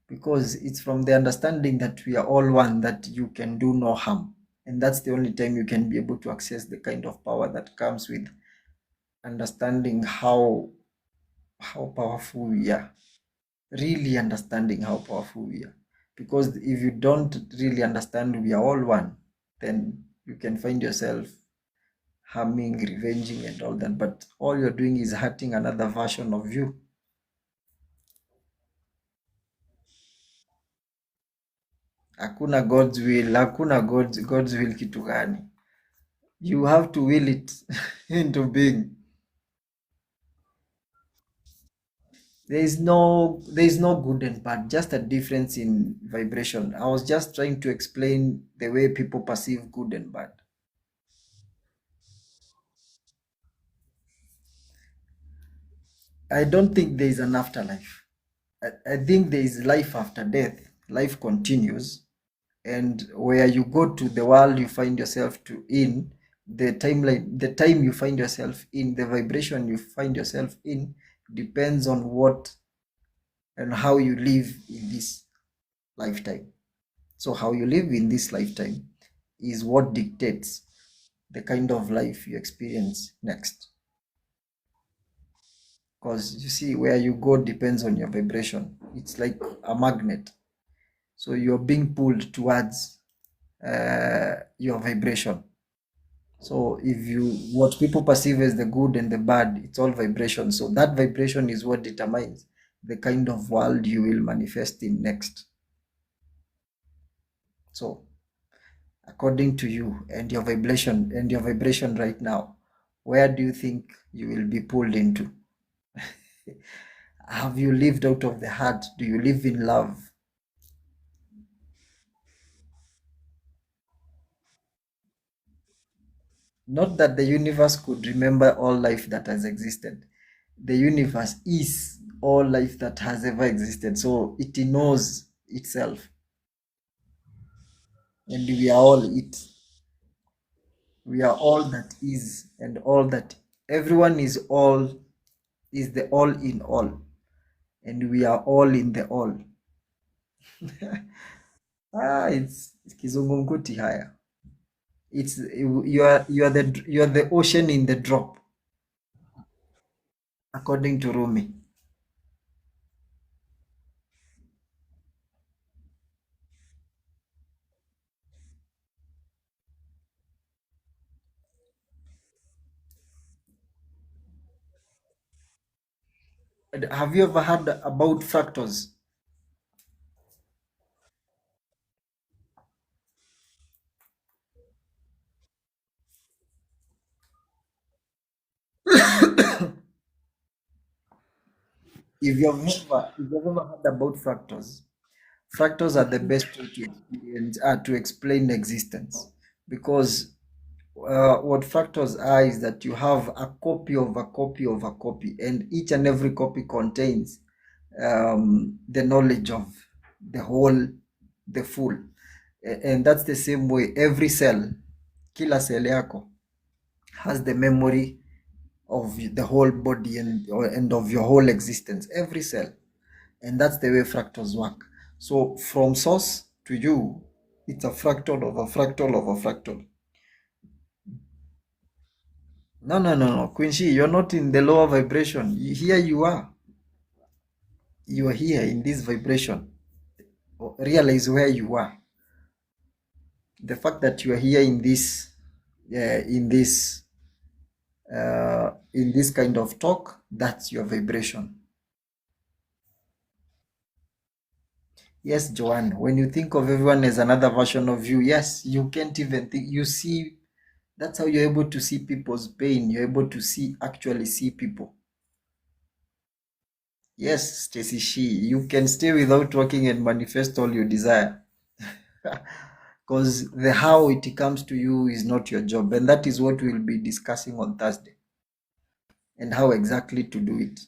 because it's from the understanding that we are all one that you can do no harm, and that's the only time you can be able to access the kind of power that comes with understanding how powerful we are, really understanding how powerful we are. Because if you don't really understand we are all one, then you can find yourself harming, revenging, and all that. But all you're doing is hurting another version of you. Hakuna God's will, hakuna God's will kitu gani? You have to will it into being. There is no good and bad, just a difference in vibration. I was just trying to explain the way people perceive good and bad. I don't think there is an afterlife. I think there is life after death. Life continues, and where you go to, the world you find yourself to in, the timeline, the time you find yourself in, the vibration you find yourself in, depends on what and how you live in this lifetime. So how you live in this lifetime is what dictates the kind of life you experience next. Because you see, where you go depends on your vibration. It's like a magnet. So you're being pulled towards your vibration. So if you, what people perceive as the good and the bad, it's all vibration. So that vibration is what determines the kind of world you will manifest in next. So according to you and your vibration right now, where do you think you will be pulled into? Have you lived out of the heart? Do you live in love? Not that the universe could remember all life that has existed. The universe is all life that has ever existed. So it knows itself. And we are all it. We are all that is, and all that. Everyone is all, is the all in all. And we are all in the all. It's kizungumkuti haya. It's you are the ocean in the drop, according to Rumi. And have you ever heard about fractals? If you've ever heard about fractals, fractals are the best way to experience to explain existence, because what fractals are is that you have a copy of a copy of a copy, and each and every copy contains the knowledge of the whole, the full. And that's the same way every cell, kila cell yako has the memory of the whole body and of your whole existence, every cell. And that's the way fractals work. So from source to you, it's a fractal of a fractal of a fractal. No, no, no, no, Quincy, you're not in the lower vibration. Here you are. You are here in this vibration. Realize where you are. The fact that you are here in this, in this kind of talk, that's your vibration. Yes, Joanne, when you think of everyone as another version of you, yes, you can't even think. You see, that's how you're able to see people's pain. You're able to actually see people. Yes, Stacy She, you can stay without working and manifest all you desire. Because the how it comes to you is not your job. And that is what we'll be discussing on Thursday. And how exactly to do it.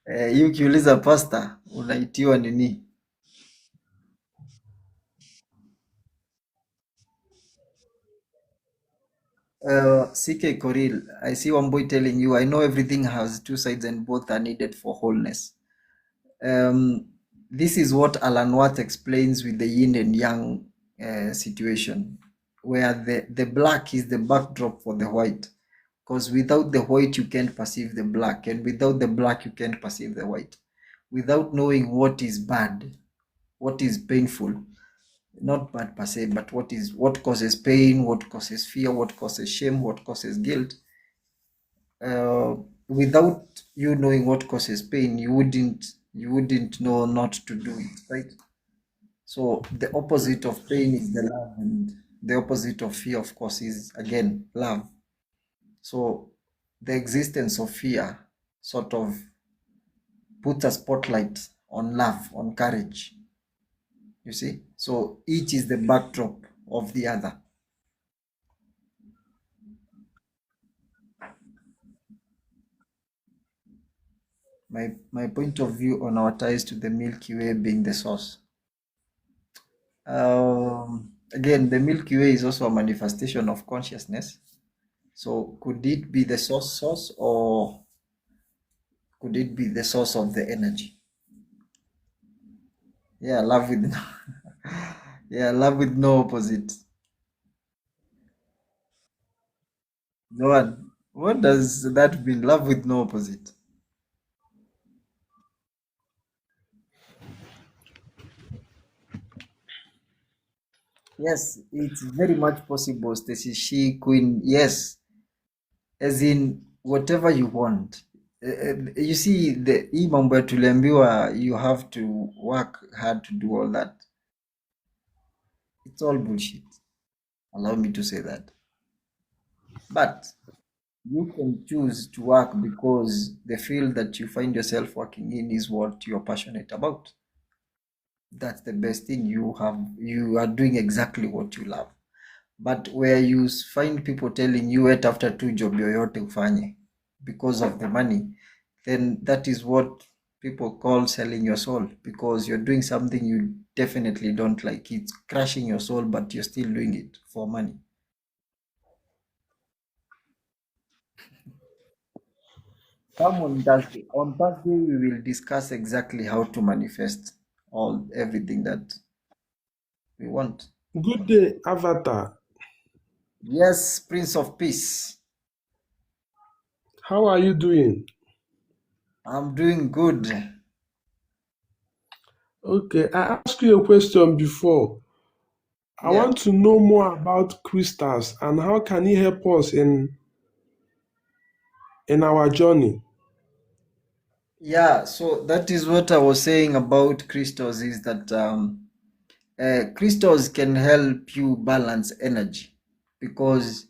Hii ukiuliza pasta, unaitiwa nini? CK Koril, I see one boy telling you, I know everything has two sides and both are needed for wholeness. This is what Alan Watts explains with the yin and yang situation, where the black is the backdrop for the white. Because without the white, you can't perceive the black, and without the black, you can't perceive the white. Without knowing what is bad, what is painful, not bad per se, but what causes pain, what causes fear, what causes shame, what causes guilt. Without you knowing what causes pain, you wouldn't know not to do it, right? So the opposite of pain is the love, and the opposite of fear, of course, is again love. So the existence of fear sort of puts a spotlight on love, on courage. You see? So each is the backdrop of the other. my point of view on our ties to the Milky Way being the source. Again, the Milky Way is also a manifestation of consciousness. So could it be the source, or could it be the source of the energy? Yeah, love with no, yeah, love with no opposite. No one. What does that mean? Love with no opposite. Yes, it's very much possible, Stacy. She Queen. Yes, as in whatever you want. You see, the hii mambo ya tuliambiwa you have to work hard to do all that. It's all bullshit. Allow me to say that. But you can choose to work because the field that you find yourself working in is what you're passionate about. That's the best thing. You are doing exactly what you love. But where you find people telling you wait after two job yoyote ufanye because of the money, then that is what people call selling your soul, because you're doing something you definitely don't like. It's crushing your soul, but you're still doing it for money. Come on Thursday. On Thursday, we will discuss exactly how to manifest everything that we want. Good day, Avatar. Yes, Prince of Peace. How are you doing? I'm doing good. Okay, I asked you a question before. I Yeah. want to know more about crystals and how can it help us in our journey. Yeah, so that is what I was saying about crystals, is that crystals can help you balance energy, because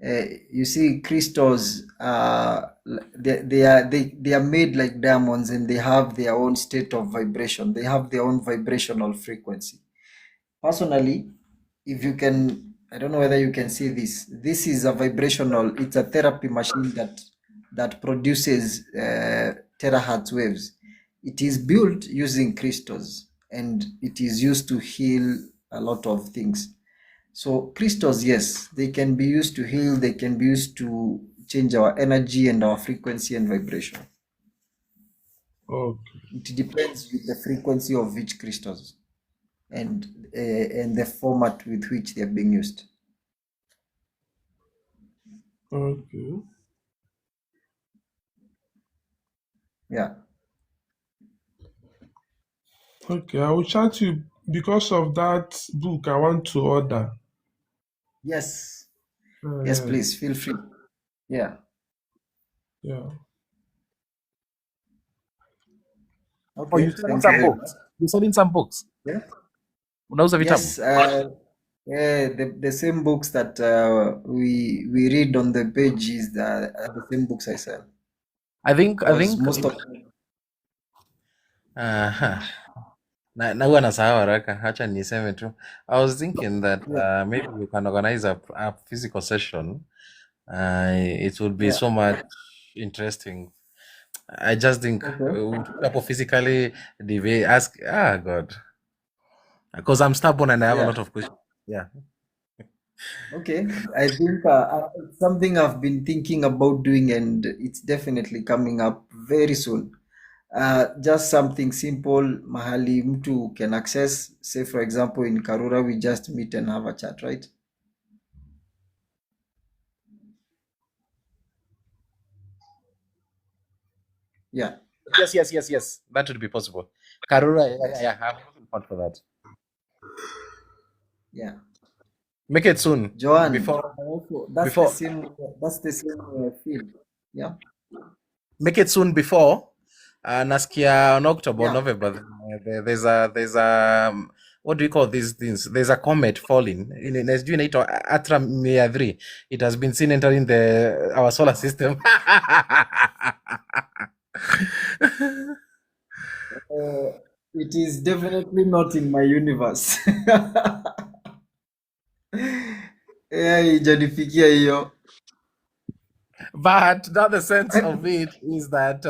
you see crystals they are made like diamonds, and they have their own state of vibration. They have their own vibrational frequency. Personally, if you can, I don't know whether you can see this. This is a vibrational. It's a therapy machine that produces terahertz waves. It is built using crystals, and it is used to heal a lot of things. So crystals, yes, they can be used to heal. They can be used to change our energy and our frequency and vibration. Okay. It depends with the frequency of each crystals and the format with which they are being used. Okay. Yeah. Okay, I will chat you because of that book I want to order. Yes. Yes, please feel free. Yeah. Yeah. Oh, Okay. you selling Thank you some very much. books? You're selling some books? Yeah. Unauza vitabu? Yes. The same books that we read on the page is the same books I sell. I think Because most of Aha. Na huwa nasahau haraka. Acha niseme tu. I was thinking that maybe we can organize a physical session. It would be yeah. so much interesting. I just think Okay. people physically debate, ask, God, because I'm stubborn and I have a Yeah. lot of questions. Yeah. Okay. I think it's something I've been thinking about doing, and it's definitely coming up very soon. Just something simple, mahali mtu can access. Say for example in Karura, we just meet and have a chat, right? Yeah. Yes. That would be possible. Karura, yeah, I'm looking forward for that. Yeah. Make it soon. Joanne, Before that's before the same field. Yeah. make it soon before nasikia on October or Yeah. November there's a what do you call these things? There's a comet falling in sijui inaitwa Atra 3. It has been seen entering our solar system. It is definitely not in my universe. Yeah, ijanifikia hiyo. But the other sense of it is that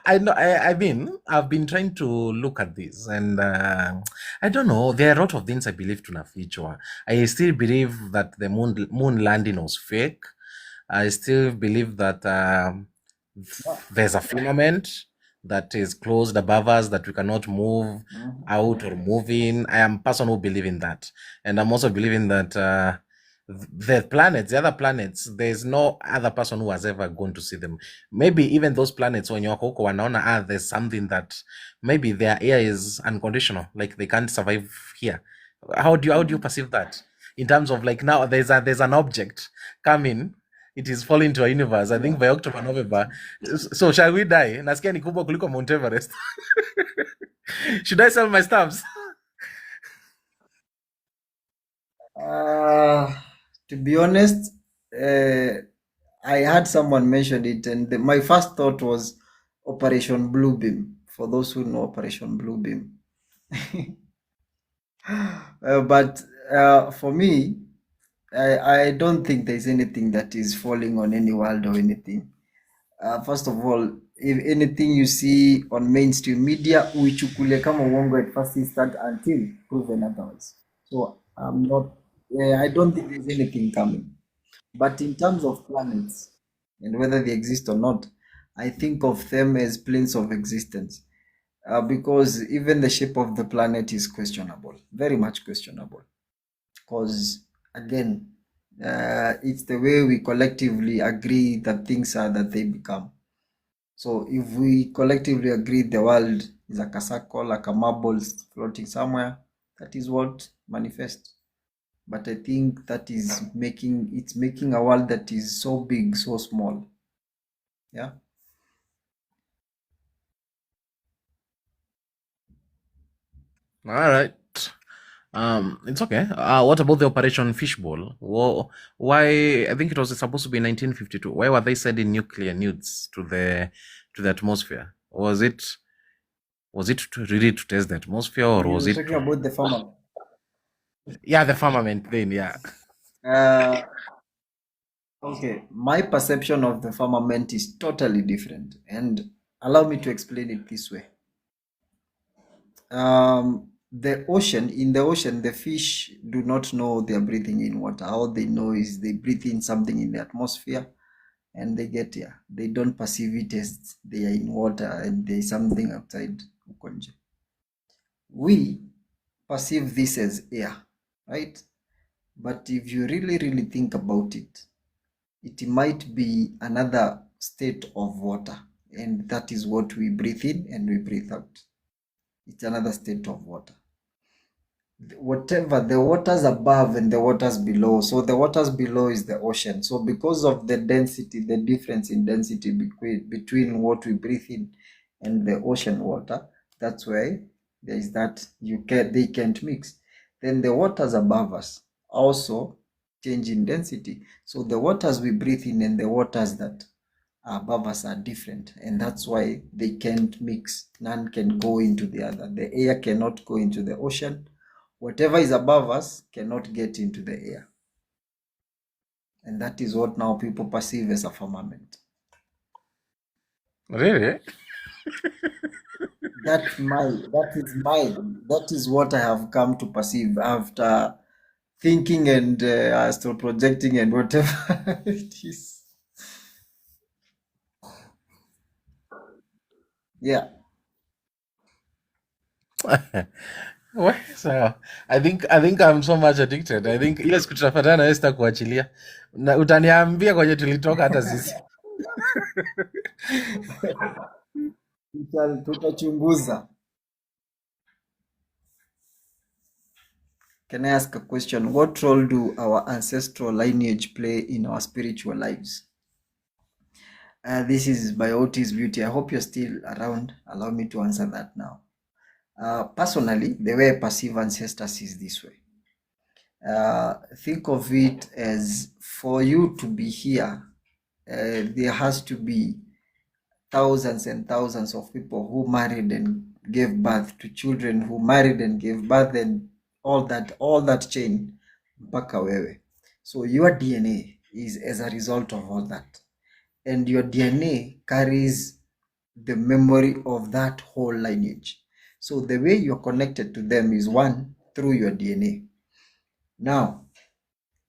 I know. I mean, I've been trying to look at this, and I don't know. There are a lot of things I believe to future. I still believe that the moon landing was fake. I still believe that there's a firmament that is closed above us that we cannot move out or move in. I am a person who believe in that, and I'm also believing that the planets, the other planets, there's no other person who has ever gone to see them. Maybe even those planets when you're huko wanaona there's something that maybe their air is unconditional, like they can't survive here. How do you perceive that in terms of like now there's an object coming, it is falling to a universe. I think by October, November. So shall we die? Nasikia ni kubwa kuliko Mount Everest. Should I sell my stamps? To be honest, I had someone mention it, and my first thought was Operation Bluebeam. For those who know Operation Bluebeam, but for me, I don't think there's anything that is falling on any world or anything. First of all, if anything you see on mainstream media, uichukulie kama uongo at first instant until proven otherwise. So I'm not, I don't think there's anything coming. But in terms of planets and whether they exist or not, I think of them as planes of existence. Because even the shape of the planet is questionable, very much questionable. Because again, it's the way we collectively agree that things are that they become. So if we collectively agree the world is like a circle, like a marble floating somewhere, that is what manifests. But I think that is making a world that is so big, so small. Yeah. All right. It's okay. What about the Operation Fishbowl? Why? I think it was supposed to be 1952. Why were they sending nuclear nukes to the atmosphere? Was it really to test the atmosphere, or was You're it? talking about the firmament. Yeah, the firmament thing. Yeah. Uh, okay, my perception of the firmament is totally different, and allow me to explain it this way. The ocean, in the ocean, the fish do not know they're breathing in water. All they know is they breathe in something in the atmosphere and they get here. They don't perceive it as they are in water and there's something outside huko nje. We perceive this as air, right? But if you really think about it, it might be another state of water, and that is what we breathe in and we breathe out. It's another state of water. Whatever the waters above and the waters below, so the waters below is the ocean. So because of the density, the difference in density between what we breathe in and the ocean water, that's why there is that they can't mix. Then the waters above us also change in density, so the waters we breathe in and the waters that are above us are different, and that's why they can't mix. None can go into the other. The air cannot go into the ocean. Whatever is above us cannot get into the air. And that is what now people perceive as a firmament. Really? That is what I have come to perceive after thinking and astral projecting and whatever it is. Yeah. Well, so I think I'm so much addicted. I think ile siku tutafuatana na wewe sitakuachilia. Na utaniambia kwenye tulitoka hata sisi. Tutachunguza. Can I ask a question? What role do our ancestral lineage play in our spiritual lives? This is by Otis Beauty. I hope you're still around. Allow me to answer that now. Personally, the way I perceive ancestors is this way. Think of it as for you to be here, there has to be thousands and thousands of people who married and gave birth to children who married and gave birth, and all that chain mpaka wewe. So your DNA is as a result of all that, and your DNA carries the memory of that whole lineage. So the way you're connected to them is one, through your DNA. Now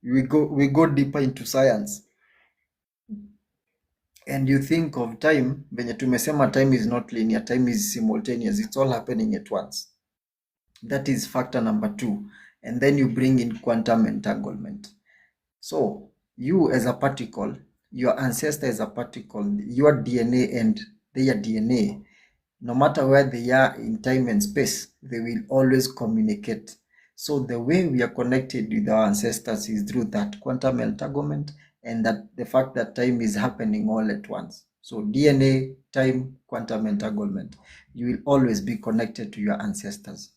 we go deeper into science, and you think of time, venye tumesema time is not linear, time is simultaneous, it's all happening at once. That is factor number 2. And then you bring in quantum entanglement. So you as a particle, your ancestor as a particle, your DNA and their DNA, no matter where they are in time and space, they will always communicate. So the way we are connected with our ancestors is through that quantum entanglement, and that the fact that time is happening all at once. So DNA, time, quantum entanglement, you will always be connected to your ancestors.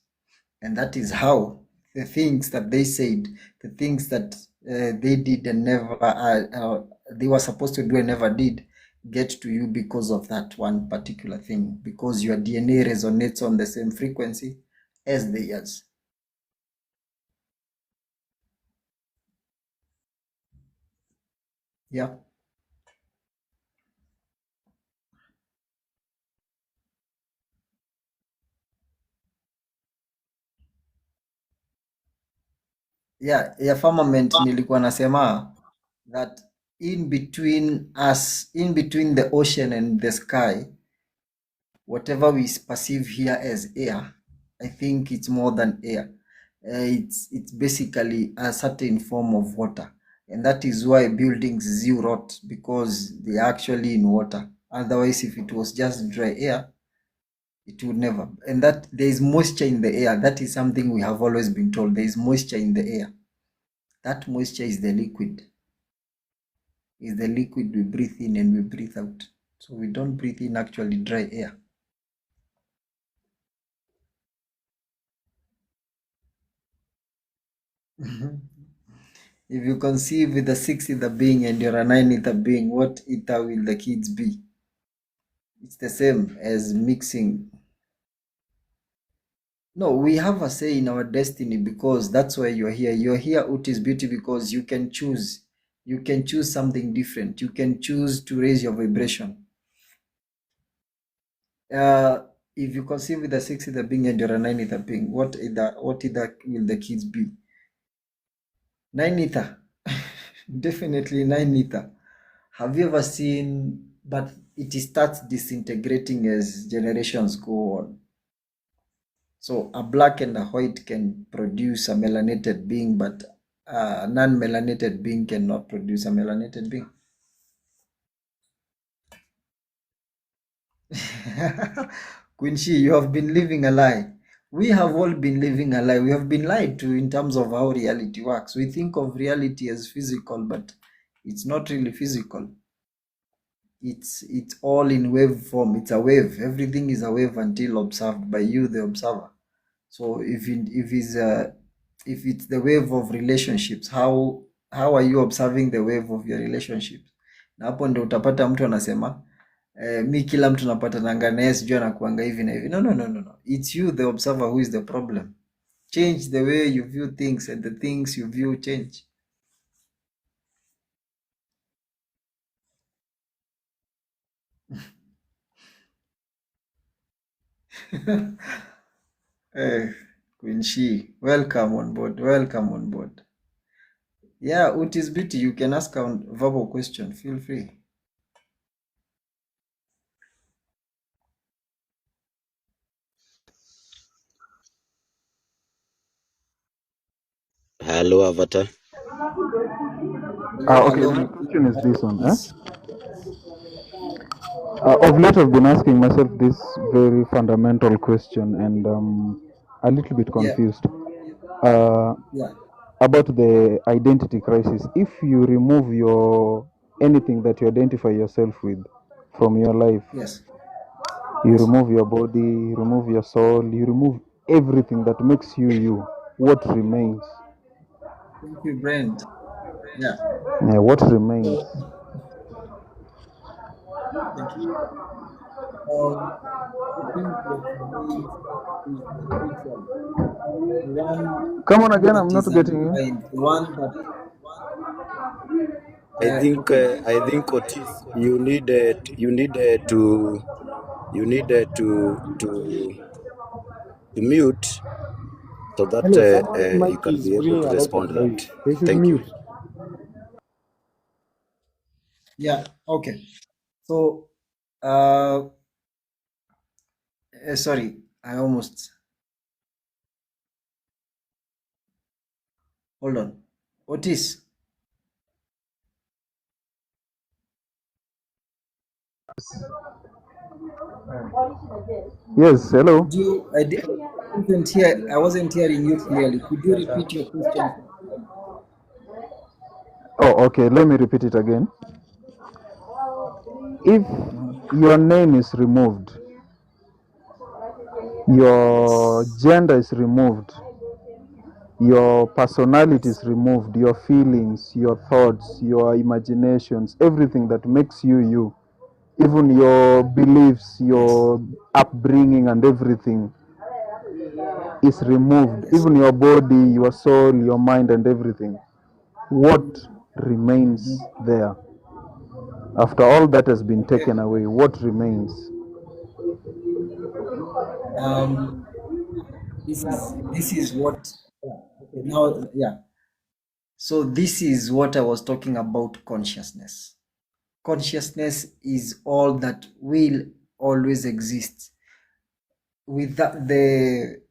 And that is how the things that they said, the things that they did and never, they were supposed to do and never did, get to you because of that one particular thing, because your DNA resonates on the same frequency as theirs. Yeah. Yeah, ya firmament nilikuwa nasema that in between us, in between the ocean and the sky, whatever we perceive here as air, I think it's more than air. It's basically a certain form of water, and that is why buildings zero rot, because they are actually in water. Otherwise, if it was just dry air, it would never. And that there is moisture in the air. That is something we have always been told. There is moisture in the air. That moisture is the liquid. Is the liquid we breathe in and we breathe out. So we don't breathe in actually dry air. If you conceive with a 6 ether being and you're a 9 ether being, what ether will the kids be? It's the same as mixing. No, we have a say in our destiny, because that's why you're here. You're here, Utis Beauty, because you can choose. You can choose something different. You can choose to raise your vibration. If you conceive with a 6 ether being and you're a 9 ether being, what ether will the kids be? 9 ether. Definitely 9 ether. Have you ever seen, but it starts disintegrating as generations go on. So a black and a white can produce a melanated being, but a non-melanated being cannot produce a melanated being. Queen Shi, you have been living a lie. We have all been living a lie. We have been lied to in terms of how reality works. We think of reality as physical, but it's not really physical. It's all in wave form. It's a wave. Everything is a wave until observed by you, the observer. So if it's the wave of relationships, how are you observing the wave of your relationships? Na hapo ndio utapata mtu anasema mi kila mtu napatananga naye sijui anakuanga hivi na hivi. No. It's you, the observer, who is the problem. Change the way you view things, and the things you view change. Queen Shi, welcome on board. Welcome on board. Yeah, Utis Beauty, you can ask a verbal question. Feel free. Hello, Avatar. Okay, Hello. my question is this one. Yes. Of late, I've been asking myself this very fundamental question, and a little bit Yeah. confused Yeah. about the identity crisis. If you remove anything that you identify yourself with from your life, Yes. you remove your body, you remove your soul, you remove everything that makes you, what remains? Thank you, Brent. Yeah. Yeah, what remains? Thank you. I think what remains is the spiritual, the one Come on again, that I'm not is getting you. undefined, the one that. I think Okay. Otis, you need to you need to mute so that Hello, someone's you mic can is be able bringing to a lot respond of to that. noise. They should Thank you. mute. Yeah. Okay. So, uh, sorry, I almost hold on. Otis, Yes, hello. could you? I wasn't hearing you clearly. Could you repeat your question? Oh, okay. Let me repeat it again. If Mhm. your name is removed, your Yes. gender is removed, your personality Yes. is removed, your feelings, your thoughts, your imaginations, everything that makes you you, even your beliefs, Yes. your upbringing, and everything is removed, Yes. even your body, your soul, your mind, and everything. What remains Mhm. there? After all that has been Okay. taken away, what remains? Um. This is what. Yeah. Okay. Now, yeah. So this is what I was talking about. Consciousness. Consciousness is all that will always exist. With the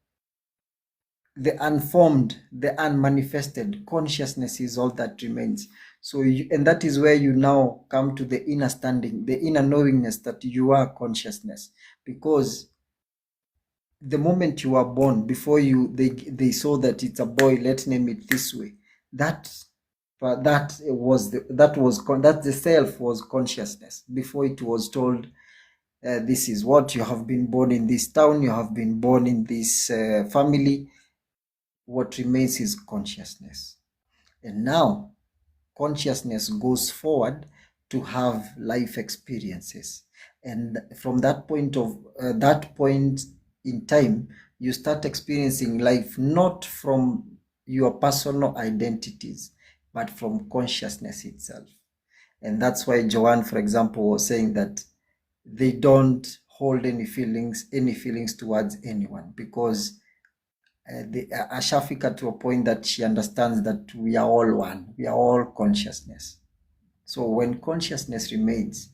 unformed, the unmanifested, consciousness is all that remains. So and that is where you now come to the inner standing, the inner knowingness that you are consciousness. Because the moment you are born, before they saw that it's a boy, let's name it this way. That that was that the self was consciousness before it was told, this is what you have been born in this town, you have been born in this family. What remains is consciousness. And now consciousness goes forward to have life experiences. And from that point in time, you start experiencing life not from your personal identities, but from consciousness itself. And that's why Joanne, for example, was saying that they don't hold any feelings towards anyone, because ashafika to a point that she understands that we are all one, we are all consciousness. So when consciousness remains,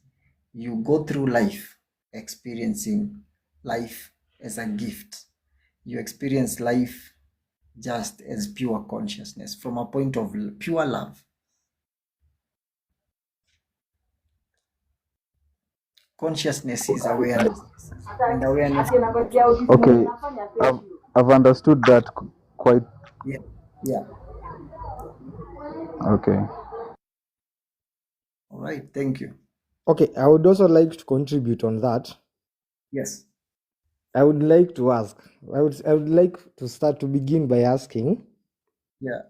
you go through life experiencing life as a gift. You experience life just as pure consciousness from a point of pure love. Consciousness is awareness, and awareness. Okay, I've understood that quite. Yeah, yeah. Okay. All right, thank you. Okay, I would also like to contribute on that. Yes. I would like to ask. I would like to start to begin by asking, Yeah.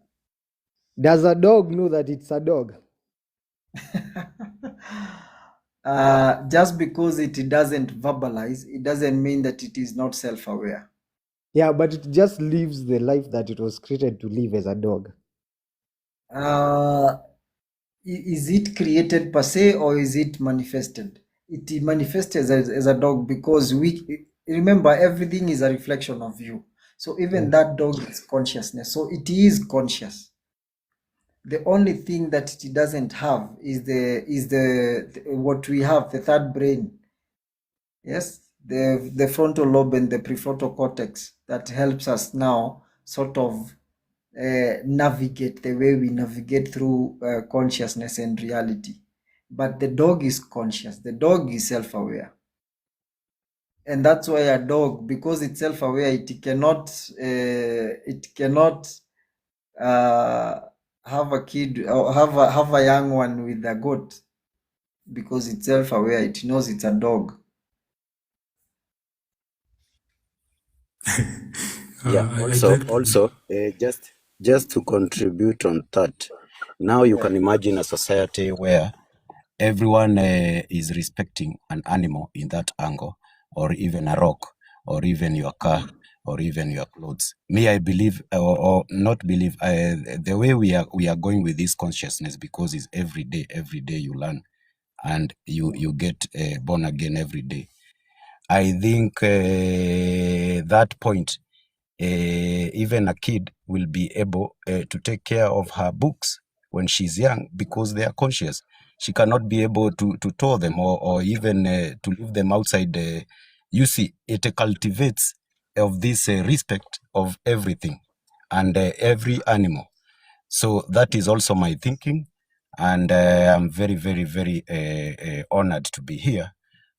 does a dog know that it's a dog? Just because it doesn't verbalize, it doesn't mean that it is not self-aware. Yeah, but it just lives the life that it was created to live as a dog. Is it created per se, or is it manifested? It manifests as a dog, because we remember everything is a reflection of you. So even that dog is consciousness. So it is conscious. The only thing that it doesn't have is the what we have, the third brain. Yes, the frontal lobe and the prefrontal cortex that helps us now sort of navigate the way we navigate through consciousness and reality. But the dog is conscious. The dog is self-aware, and that's why a dog, because it's self-aware, it cannot have a kid or have a young one with a goat, because it's self-aware. It knows it's a dog. Yeah. I'd like to. Also, just to contribute on that. Now you Yeah. can imagine a society where everyone is respecting an animal in that angle, or even a rock, or even your car, or even your clothes. Me, I believe, or not believe, the way we are going with this consciousness, because it's every day you learn, and you get born again every day. I think that point, even a kid will be able to take care of her books when she's young because they are conscious. She cannot be able to tow them or even to leave them outside. You see, it cultivates of this respect of everything and every animal. So that is also my thinking, and I'm very, very, very honored to be here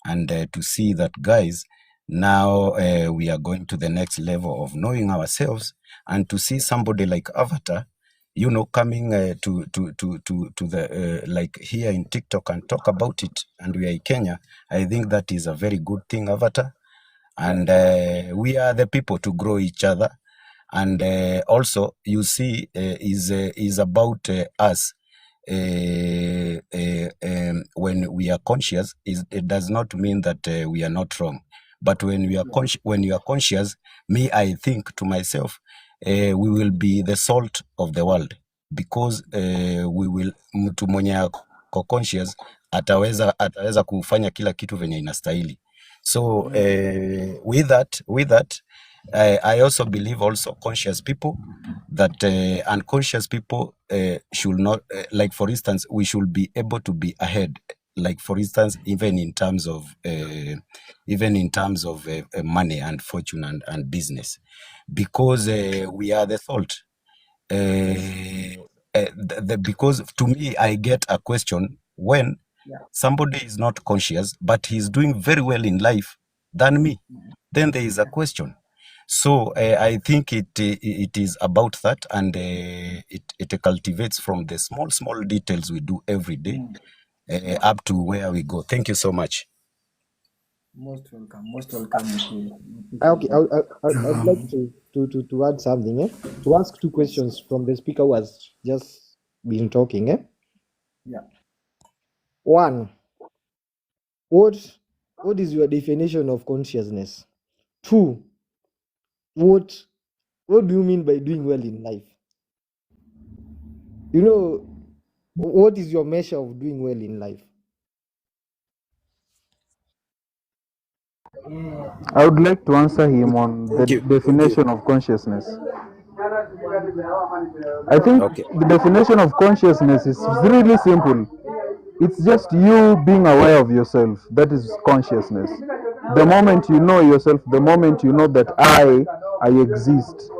and to see that, guys, now we are going to the next level of knowing ourselves, and to see somebody like Avatar, you know, coming to the like here in TikTok and talk about it, and we are in Kenya. I think that is a very good thing, Avatar, and we are the people to grow each other. And also, you see, is about us. When we are conscious, it does not mean that we are not wrong. But when we are when you are conscious, me, I think to myself, we will be the salt of the world, because we will, mtu mwenye ako conscious ataweza kufanya kila kitu venye inastahili. So with that, I also believe also conscious people, that unconscious people should not, like for instance, we should be able to be ahead. Like for instance, even in terms of money and fortune and business, because we are the salt. Because to me, I get a question when somebody is not conscious, but he's doing very well in life than me. Then there is a question. So I think it is about that, and it cultivates from the small details we do every day up to where we go. Thank you so much. Most welcome. Most welcome. Okay, I'd like to add something, to ask two questions from the speaker who has just been talking. Yeah. One, what is your definition of consciousness? Two, what do you mean by doing well in life? You know, what is your measure of doing well in life? I would like to answer him on the definition of consciousness. I think the definition of consciousness is really simple. It's just you being aware of yourself. That is consciousness. The moment you know yourself, the moment you know that I exist,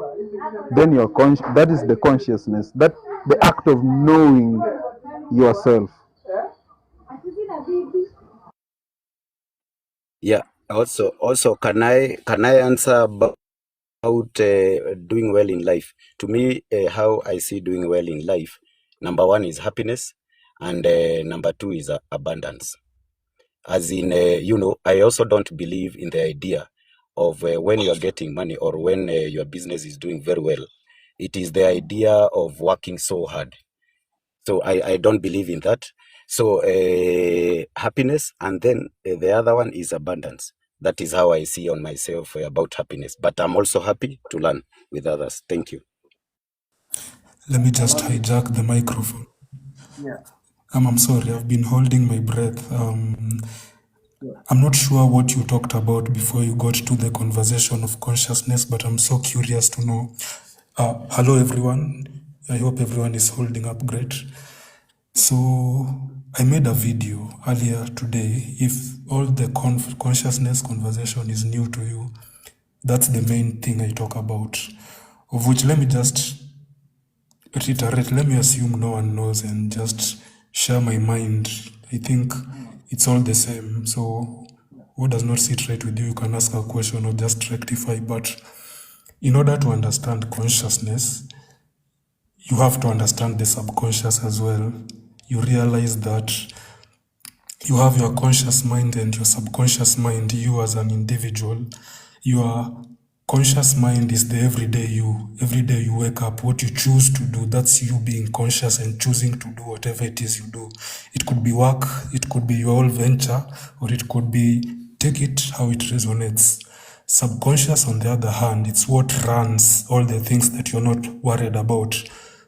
then you're conscious. That is the consciousness. That the act of knowing yourself. Yeah. Also, can I answer about doing well in life? To me, how I see doing well in life, number one is happiness, and number two is abundance. As in, I also don't believe in the idea of when you are getting money or when your business is doing very well. It is the idea of working so hard. So I don't believe in that. So happiness, and then the other one is abundance. That is how I see on myself about happiness. But I'm also happy to learn with others. Thank you. Let me just hijack the microphone. Yeah. I'm sorry, I've been holding my breath. I'm not sure what you talked about before you got to the conversation of consciousness, but I'm so curious to know. Hello, everyone. I hope everyone is holding up great. So I made a video earlier today. If all the consciousness conversation is new to you, that's the main thing I talk about, of which let me just reiterate. Let me assume no one knows and just share my mind. I think it's all the same. So what does not sit right with you, you can ask a question or just rectify. But in order to understand consciousness, you have to understand the subconscious as well. You realize that you have your conscious mind and your subconscious mind. You as an individual, your conscious mind is the everyday you. Every day you wake up, what you choose to do, that's you being conscious and choosing to do whatever it is you do. It could be work, it could be your whole venture, or it could be take it how it resonates. Subconscious, on the other hand, it's what runs all the things that you're not worried about.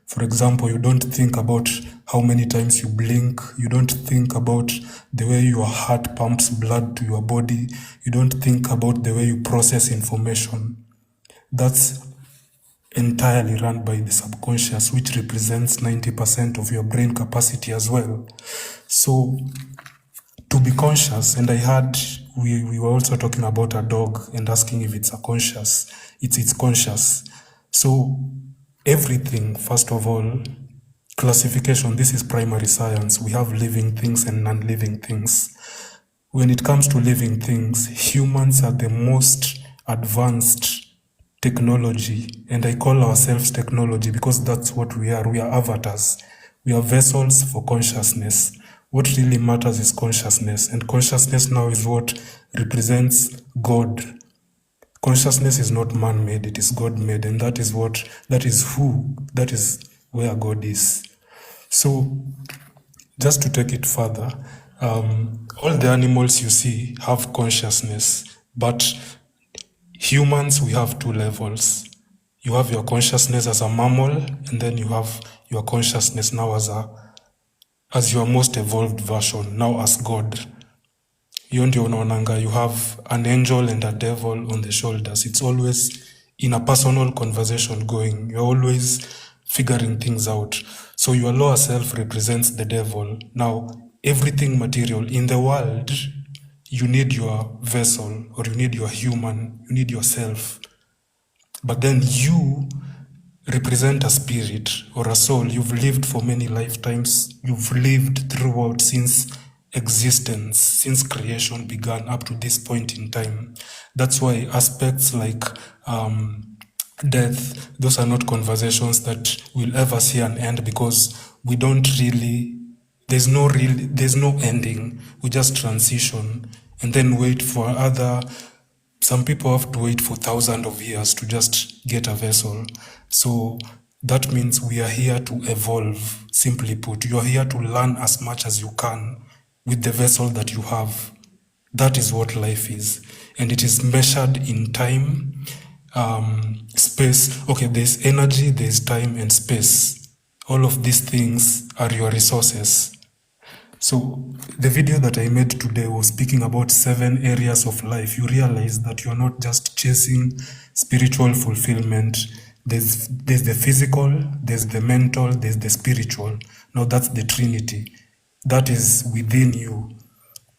For example, you don't think about how many times you blink. You don't think about the way your heart pumps blood to your body. You don't think about the way you process information. That's entirely run by the subconscious, which represents 90% of your brain capacity as well. So to be conscious, and I heard we were also talking about a dog and asking if it's it's conscious. So everything, first of all, classification, this is primary science. We have living things and non-living things. When it comes to living things, humans are the most advanced technology, and I call ourselves technology because that's what we are. We are avatars. We are vessels for consciousness. What really matters is consciousness, and consciousness now is what represents God. Consciousness is not man-made, it is God-made, and that is where God is. So, just to take it further, all the animals you see have consciousness, but humans, we have two levels. You have your consciousness as a mammal, and then you have your consciousness now as your most evolved version, now as God. Hiyo ndio unaonanga, you have an angel and a devil on the shoulders. It's always in a personal conversation going. You're always figuring things out. So your lower self represents the devil. Now, everything material in the world, you need your vessel, or you need your human, you need yourself. But then you represent a spirit or a soul. You've lived for many lifetimes. You've lived throughout since existence, since creation began up to this point in time. That's why aspects like death, those are not conversations that will ever see an end, because we don't really, there's no ending. We just transition and then wait for some people have to wait for thousands of years to just get a vessel. So that means we are here to evolve, simply put. You are here to learn as much as you can with the vessel that you have. That is what life is. And it is measured in time, space. Okay, there's energy, there's time and space. All of these things are your resources. So the video that I made today was speaking about 7 areas of life. You realize that you're not just chasing spiritual fulfillment. There's the physical, there's the mental, there's the spiritual. Now that's the Trinity. That is within you.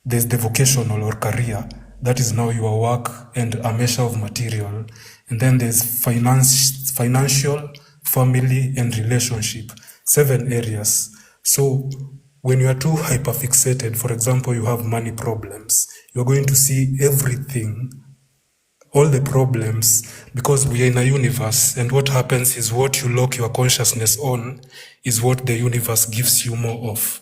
There's the vocational or career. That is now your work and a measure of material. And then there's financial, family, and relationship. 7 areas. So when you are too hyperfixated, for example, you have money problems, you're going to see everything, all the problems, because we are in a universe, and what happens is what you lock your consciousness on is what the universe gives you more of.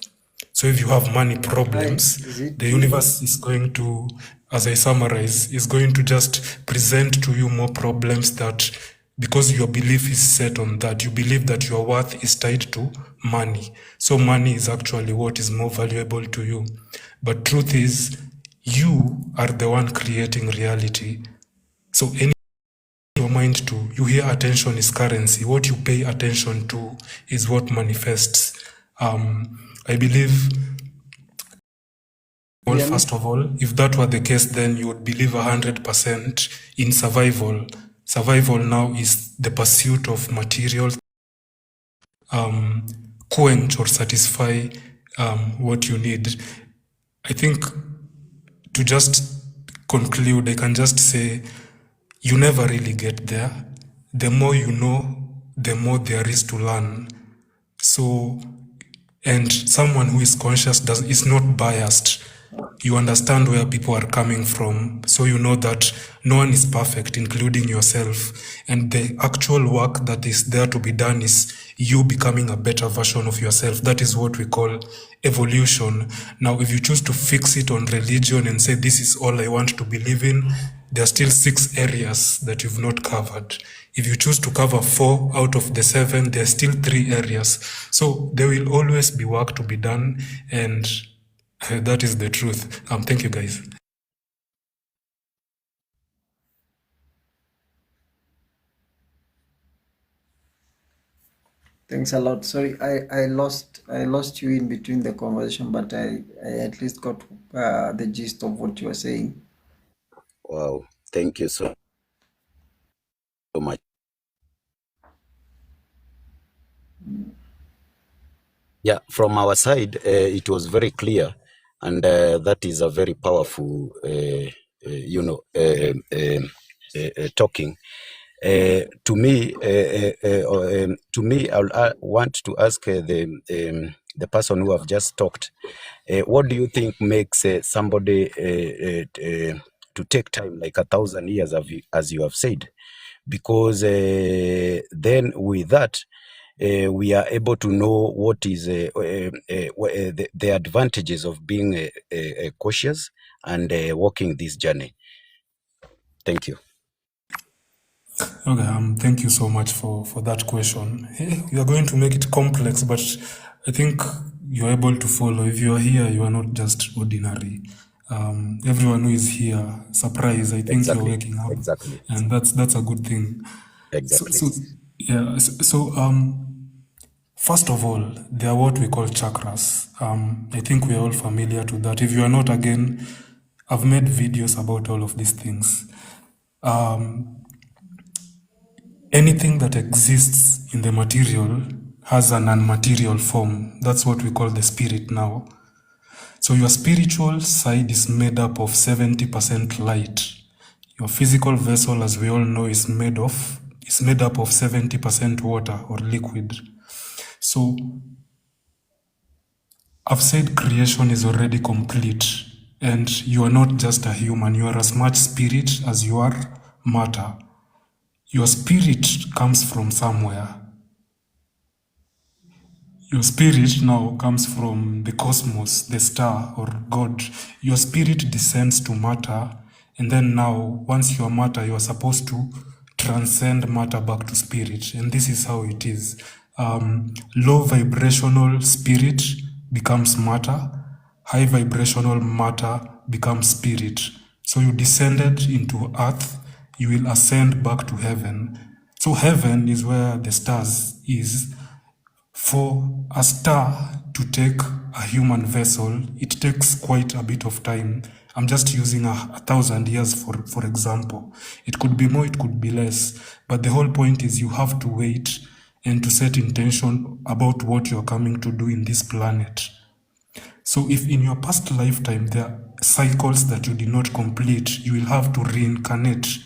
So if you have money problems, the universe is going to, as I summarize, is going to just present to you more problems, that because your belief is set on that, you believe that your worth is tied to money. So money is actually what is more valuable to you. But truth is, you are the one creating reality. So any your mind to, you hear attention is currency. What you pay attention to is what manifests. I believe, well, first of all, if that were the case, then you would believe 100% in survival. Survival now is the pursuit of material, quench or satisfy what you need. I think to just conclude, I can just say, you never really get there. The more you know, the more there is to learn. So, and someone who is conscious is not biased. You understand where people are coming from, so you know that no one is perfect, including yourself. And the actual work that is there to be done is you becoming a better version of yourself. That is what we call evolution. Now, if you choose to fix it on religion and say, this is all I want to believe in, there are still 6 areas that you've not covered. If you choose to cover 4 out of the 7, there are still 3 areas. So there will always be work to be done, and that is the truth. Thank you, guys. Thanks a lot. Sorry, I lost you in between the conversation, but I at least got the gist of what you are saying. Wow, thank you so much. Yeah, from our side, it was very clear, and that is a very powerful, talking. To me, I want to ask the person who have just talked. What do you think makes somebody to take time like 1,000 years, as you have said? Because then with that, we are able to know what is the advantages of being cautious and walking this journey. Thank you. Okay, thank you so much for that question. You are going to make it complex, but I think you're able to follow. If you are here, you are not just ordinary. Everyone who is here, surprise, I think you're waking up, and that's a good thing. Exactly. First of all, they are what we call chakras. I think we are all familiar to that. If you are not, again, I've made videos about all of these things. Anything that exists in the material has an unmaterial form. That's what we call the spirit now. So your spiritual side is made up of 70% light. Your physical vessel, as we all know, is made up of 70% water or liquid. So I've said creation is already complete, and you are not just a human. You are as much spirit as you are matter. Your spirit comes from somewhere. Your spirit now comes from the cosmos, the star, or God. Your spirit descends to matter, and then now, once you are matter, you are supposed to transcend matter back to spirit. And this is how it is. Low vibrational spirit becomes matter, high vibrational matter becomes spirit. So you descended into earth, you will ascend back to heaven. So heaven is where the stars is. For a star to take a human vessel, it takes quite a bit of time. I'm just using 1,000 years for example. It could be more, it could be less. But the whole point is you have to wait and to set intention about what you're coming to do in this planet. So if in your past lifetime there are cycles that you did not complete, you will have to reincarnate,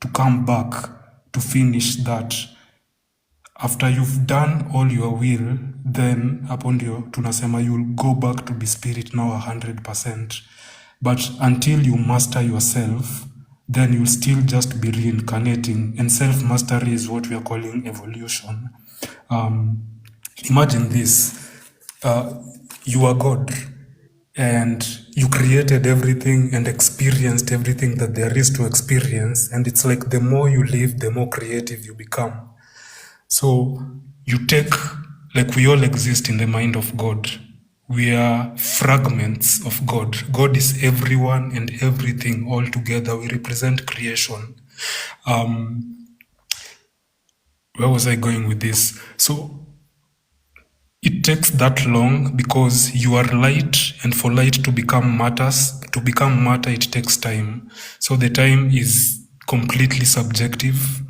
to come back, to finish that. After you've done all your will, then hapo ndio tunasema you'll go back to be spirit now 100%. But until you master yourself, then you'll still just be reincarnating. And self-mastery is what we are calling evolution. Imagine this. You are God, and you created everything and experienced everything that there is to experience. And it's like the more you live, the more creative you become. So you take, like we all exist in the mind of God. We are fragments of God. God is everyone and everything all together. We represent creation. Where was I going with this? So it takes that long because you are light, and for light to become matter, it takes time. So the time is completely subjective.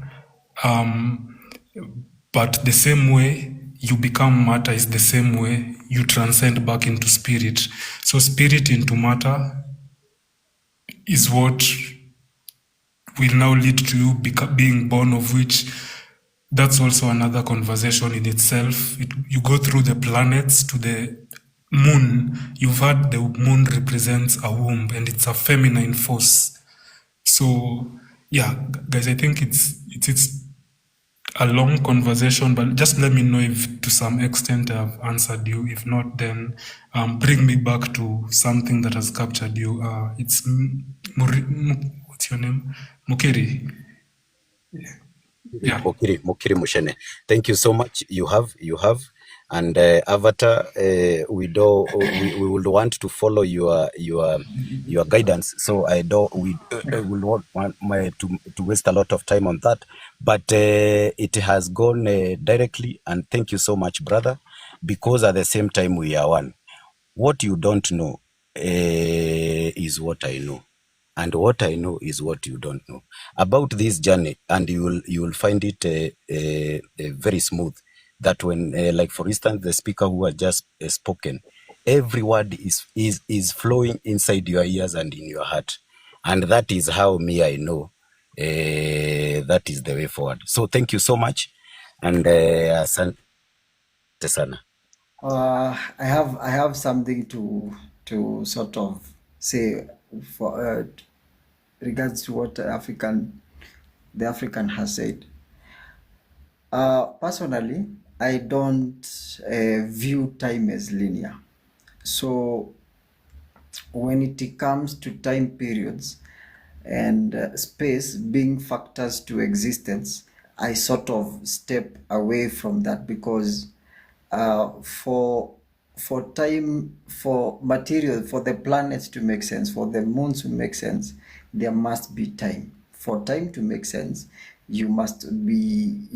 But the same way you become matter is the same way you transcend back into spirit. So spirit into matter is what will now lead to you being born, of which that's also another conversation in itself. You go through the planets to the moon. You've heard the moon represents a womb, and it's a feminine force. So yeah, guys, I think it's a long conversation, but just let me know if to some extent I've answered you. If not, then bring me back to something that has captured you. It's what's your name? Mukiri. Yeah. Mukiri Mushene. Thank you so much. You have. And Avatar, we would want to follow your guidance. So we will not want to waste a lot of time on that. But it has gone directly. And thank you so much, brother, because at the same time we are one. What you don't know, is what I know. And what I know is what you don't know about this journey, and you will find it very smooth. That when, like for instance, the speaker who had just spoken, every word is flowing inside your ears and in your heart, and that is how me I know that is the way forward. So thank you so much, and asante sana. I have something to sort of say for regards to what the African has said. Personally, I don't view time as linear. So when it comes to time periods and space being factors to existence, I sort of step away from that because for time, for material, for the planets to make sense, for the moons to make sense, there must be time. For time to make sense, you must be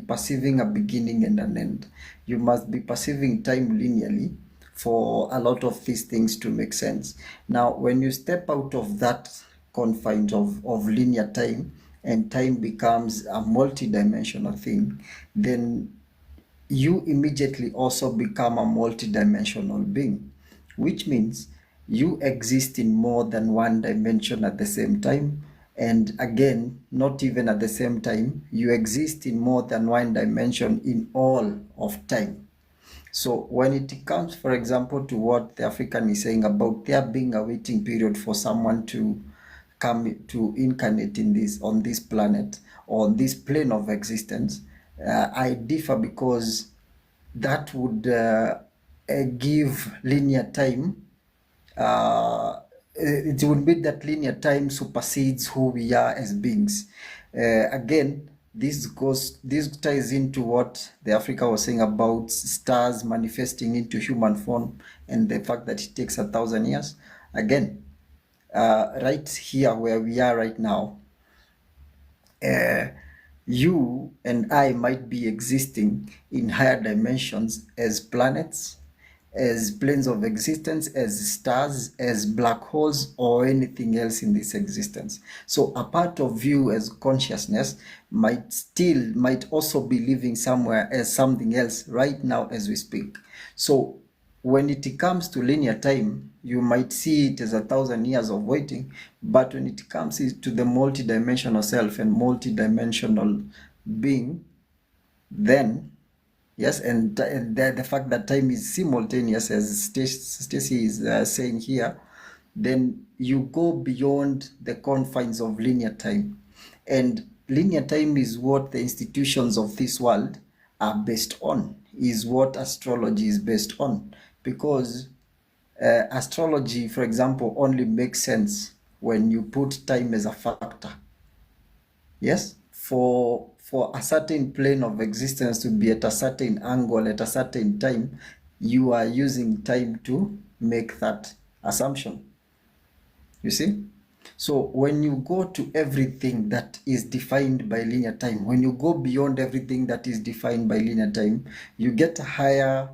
perceiving a beginning and an end. You must be perceiving time linearly for a lot of these things to make sense. Now, when you step out of that confines of linear time and time becomes a multi-dimensional thing, then you immediately also become a multidimensional being, which means you exist in more than one dimension at the same time. And again, not even at the same time, you exist in more than one dimension in all of time. So when it comes, for example, to what the African is saying about there being a waiting period for someone to come to incarnate in this on this planet or on this plane of existence, I differ because that would give linear time. It would mean that linear time supersedes who we are as beings. Again, this ties into what the Africa was saying about stars manifesting into human form and the fact that it takes 1,000 years. Again, right here where we are right now, you and I might be existing in higher dimensions as planets, as planes of existence, as stars, as black holes, or anything else in this existence. So a part of you as consciousness might also be living somewhere as something else right now as we speak. So when it comes to linear time, you might see it as 1,000 years of waiting, but when it comes to the multidimensional self and multidimensional being, then yes, and the fact that time is simultaneous, as Stacy is saying here, then you go beyond the confines of linear time. And linear time is what the institutions of this world are based on, is what astrology is based on. Because astrology, for example, only makes sense when you put time as a factor. Yes, for a certain plane of existence to be at a certain angle at a certain time, you are using time to make that assumption. You see? So when you go to everything that is defined by linear time, when you go beyond everything that is defined by linear time, you get a higher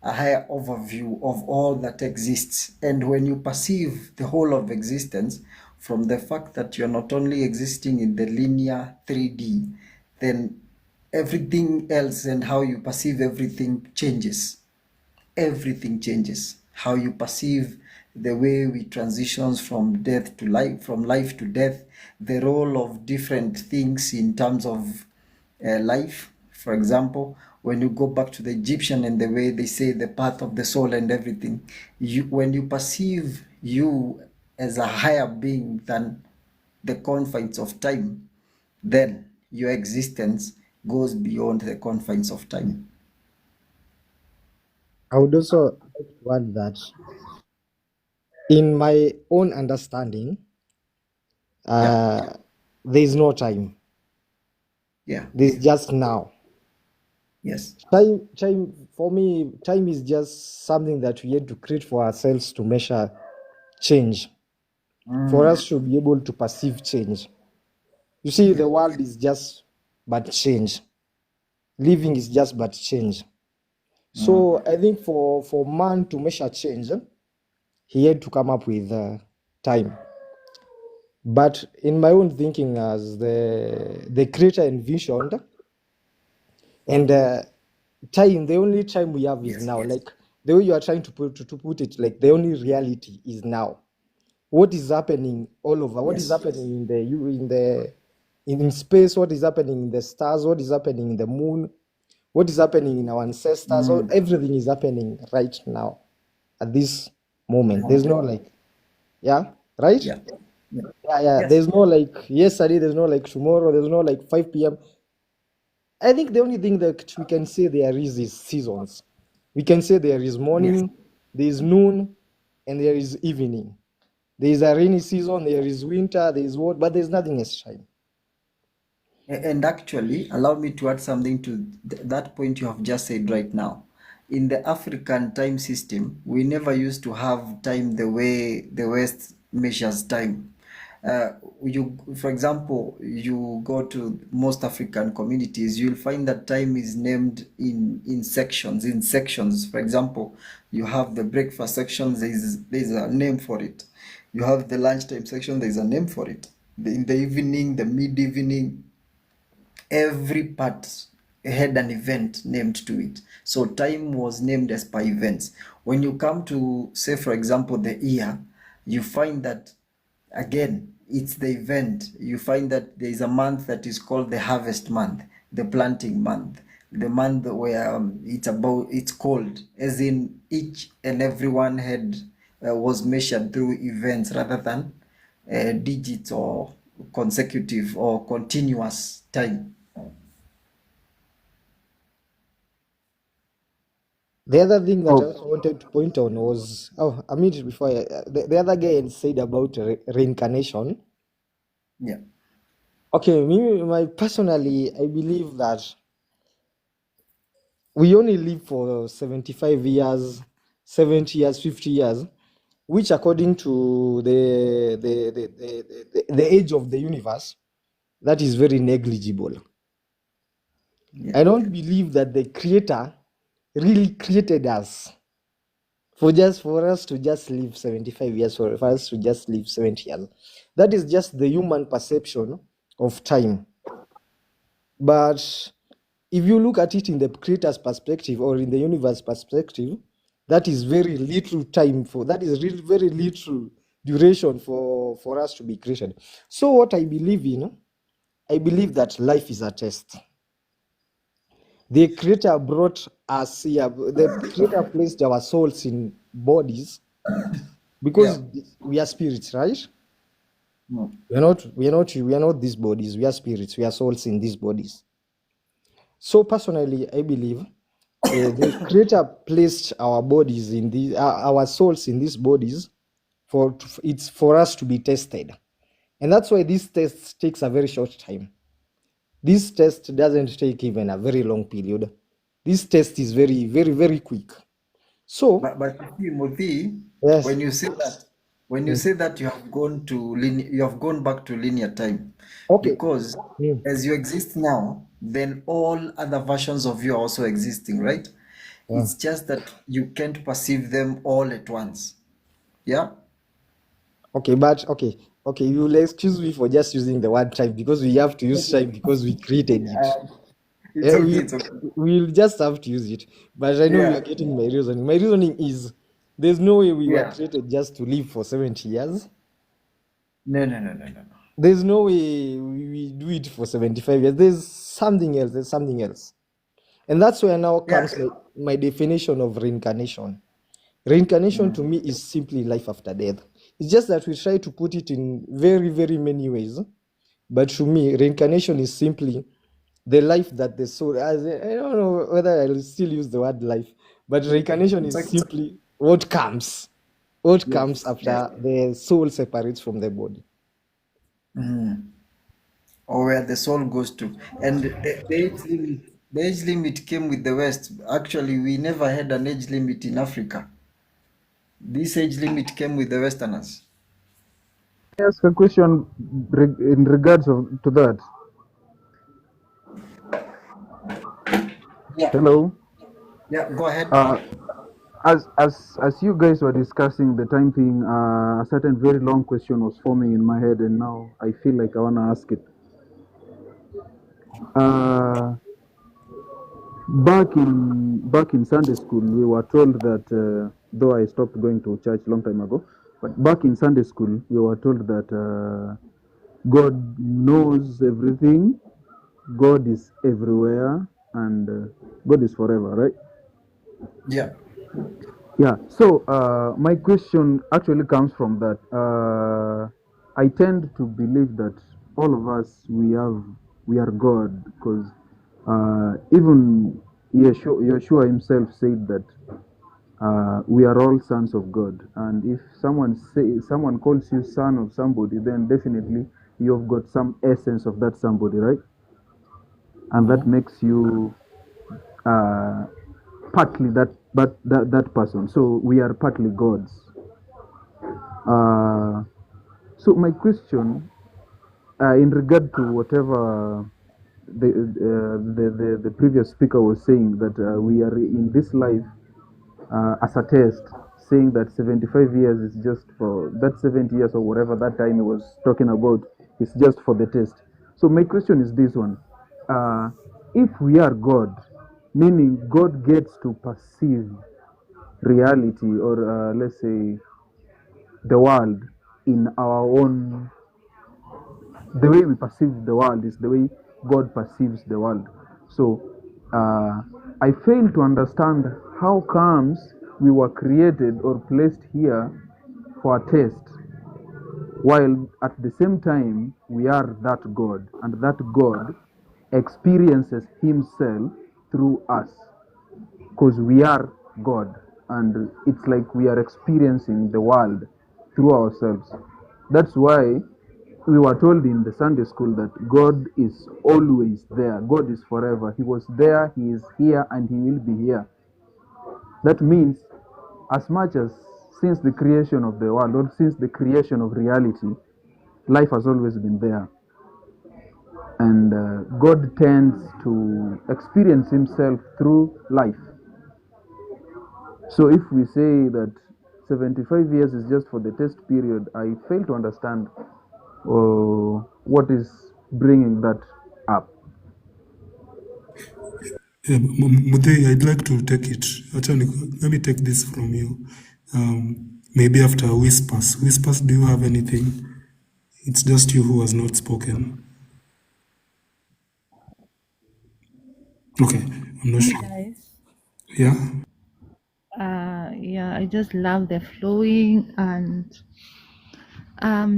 overview of all that exists. And when you perceive the whole of existence from the fact that you're not only existing in the linear 3D, then everything else and how you perceive everything changes. Everything changes. How you perceive the way we transitions from death to life, from life to death, the role of different things in terms of life. For example, when you go back to the Egyptian and the way they say the path of the soul and everything, when you perceive you as a higher being than the confines of time, then your existence goes beyond the confines of time. I would also like to add that, in my own understanding, Yeah, there is no time. yeah, There's just now. yes. Time for me, time is just something that we had to create for ourselves to measure change, for us to be able to perceive change. You see, the world is just but change. Living is just but change. So I think for man to measure change, he had to come up with time. But in my own thinking, as the creator envisioned, and time, the only time we have is Yes, now. yes. Like the way you are trying to put it, like the only reality is now. What is happening all over? What is Yes. happening in space? What is happening in the stars? What is happening in the moon? What is happening in our ancestors? So everything is happening right now at this moment. There's no like, yeah, right? Yeah. Yeah. Yeah. Yes. There's no like yesterday, there's no like tomorrow, there's no like 5 p.m. I think the only thing that we can say there is seasons. We can say there is Yes. morning, there is noon, and there is evening. There is a rainy season, there is winter, there is what, but there's nothing as time. And actually, allow me to add something to that point you have just said right now. In the African time system, we never used to have time the way the West measures time. For example, you go to most African communities, you'll find that time is named in sections. In sections, for example, you have the breakfast section. There's a name for it. You have the lunchtime section. There's a name for it. In the evening, the mid evening, every part had an event named to it. So time was named as per events. When you come to, say, for example, the year, you find that again, it's the event. You find that there is a month that is called the harvest month, the planting month, the month where it's cold, as in each and every one had was measured through events rather than digits or consecutive or continuous time. The other thing that I Oh, also wanted to point on was, a minute before, the other guy had said about reincarnation. Yeah. Okay, personally, I believe that we only live for 75 years, 70 years, 50 years, which according to the age of the universe, that is very negligible. Yeah. I don't believe that the creator really created us for us to just live 75 years, or for us to just live 70 years. That is just the human perception of time. But if you look at it in the creator's perspective or in the universe perspective, that is very little time that is really very little duration for us to be created. So what I believe that life is a test. The creator brought us here, the creator placed our souls in bodies because we are spirits, right? No. We are not these bodies, we are spirits, we are souls in these bodies. So personally, I believe the creator placed our bodies in our souls in these bodies it's for us to be tested. And that's why this test takes a very short time. This test doesn't take even a very long period. This test is very, very, very quick. So, But you see, Muthi, yes, when you say that you have gone to you have gone back to linear time, okay. because as you exist now, then all other versions of you are also existing, right? It's just that you can't perceive them all at once. Yeah. Okay, but okay, you will excuse me for just using the word time because we have to use time because we created it. It's okay. It's okay. We'll just have to use it. But I know you Yeah. are getting my reasoning. My reasoning is there's no way we were Yeah. created just to live for 70 years. No. There's no way we do it for 75 years. There's something else. And that's where now comes my definition of reincarnation. Reincarnation to me is simply life after death. It's just that we try to put it in very, very many ways. But to me, reincarnation is simply the life that the soul has. I don't know whether I'll still use the word life, but reincarnation is simply what comes after the soul separates from the body. Or where the soul goes to. And the age limit came with the West. Actually, we never had an age limit in Africa. This age limit came with the Westerners. I ask a question in regards to that. Yeah. Hello. Yeah, go ahead. as you guys were discussing the time thing, a certain very long question was forming in my head, and now I feel like I wanna ask it. Uh, back in Sunday school, we were told that though I stopped going to church long time ago, but back in Sunday school, we were told that God knows everything, God is everywhere, and God is forever, right? Yeah. Yeah. So my question actually comes from that. I tend to believe that all of us we are God, because even Yeshua himself said that we are all sons of God, and if someone calls you son of somebody, then definitely you've got some essence of that somebody, right? And that makes you partly that person. So we are partly gods. So my question, in regard to whatever the previous speaker was saying, that we are in this life as a test, saying that 75 years is just for that 70 years or whatever that time he was talking about, is just for the test. So my question is this one: if we are God, meaning God gets to perceive reality, or let's say the world in our own, the way we perceive the world is the way God perceives the world. So I fail to understand how comes we were created or placed here for a test, while at the same time we are that God, and that God experiences himself through us, because we are God, and it's like we are experiencing the world through ourselves. That's why we were told in the Sunday school that God is always there. God is forever. He was there, he is here, and he will be here. That means, as much as since the creation of the world, or since the creation of reality, life has always been there. And God tends to experience himself through life. So if we say that 75 years is just for the test period, I fail to understand what is bringing that up. Mudei, I'd like to take it. Actually, let me take this from you. Maybe after Whispers. Whispers, do you have anything? It's just you who has not spoken. Okay, I'm not sure. Guys, Yeah? yeah, I just love the flowing and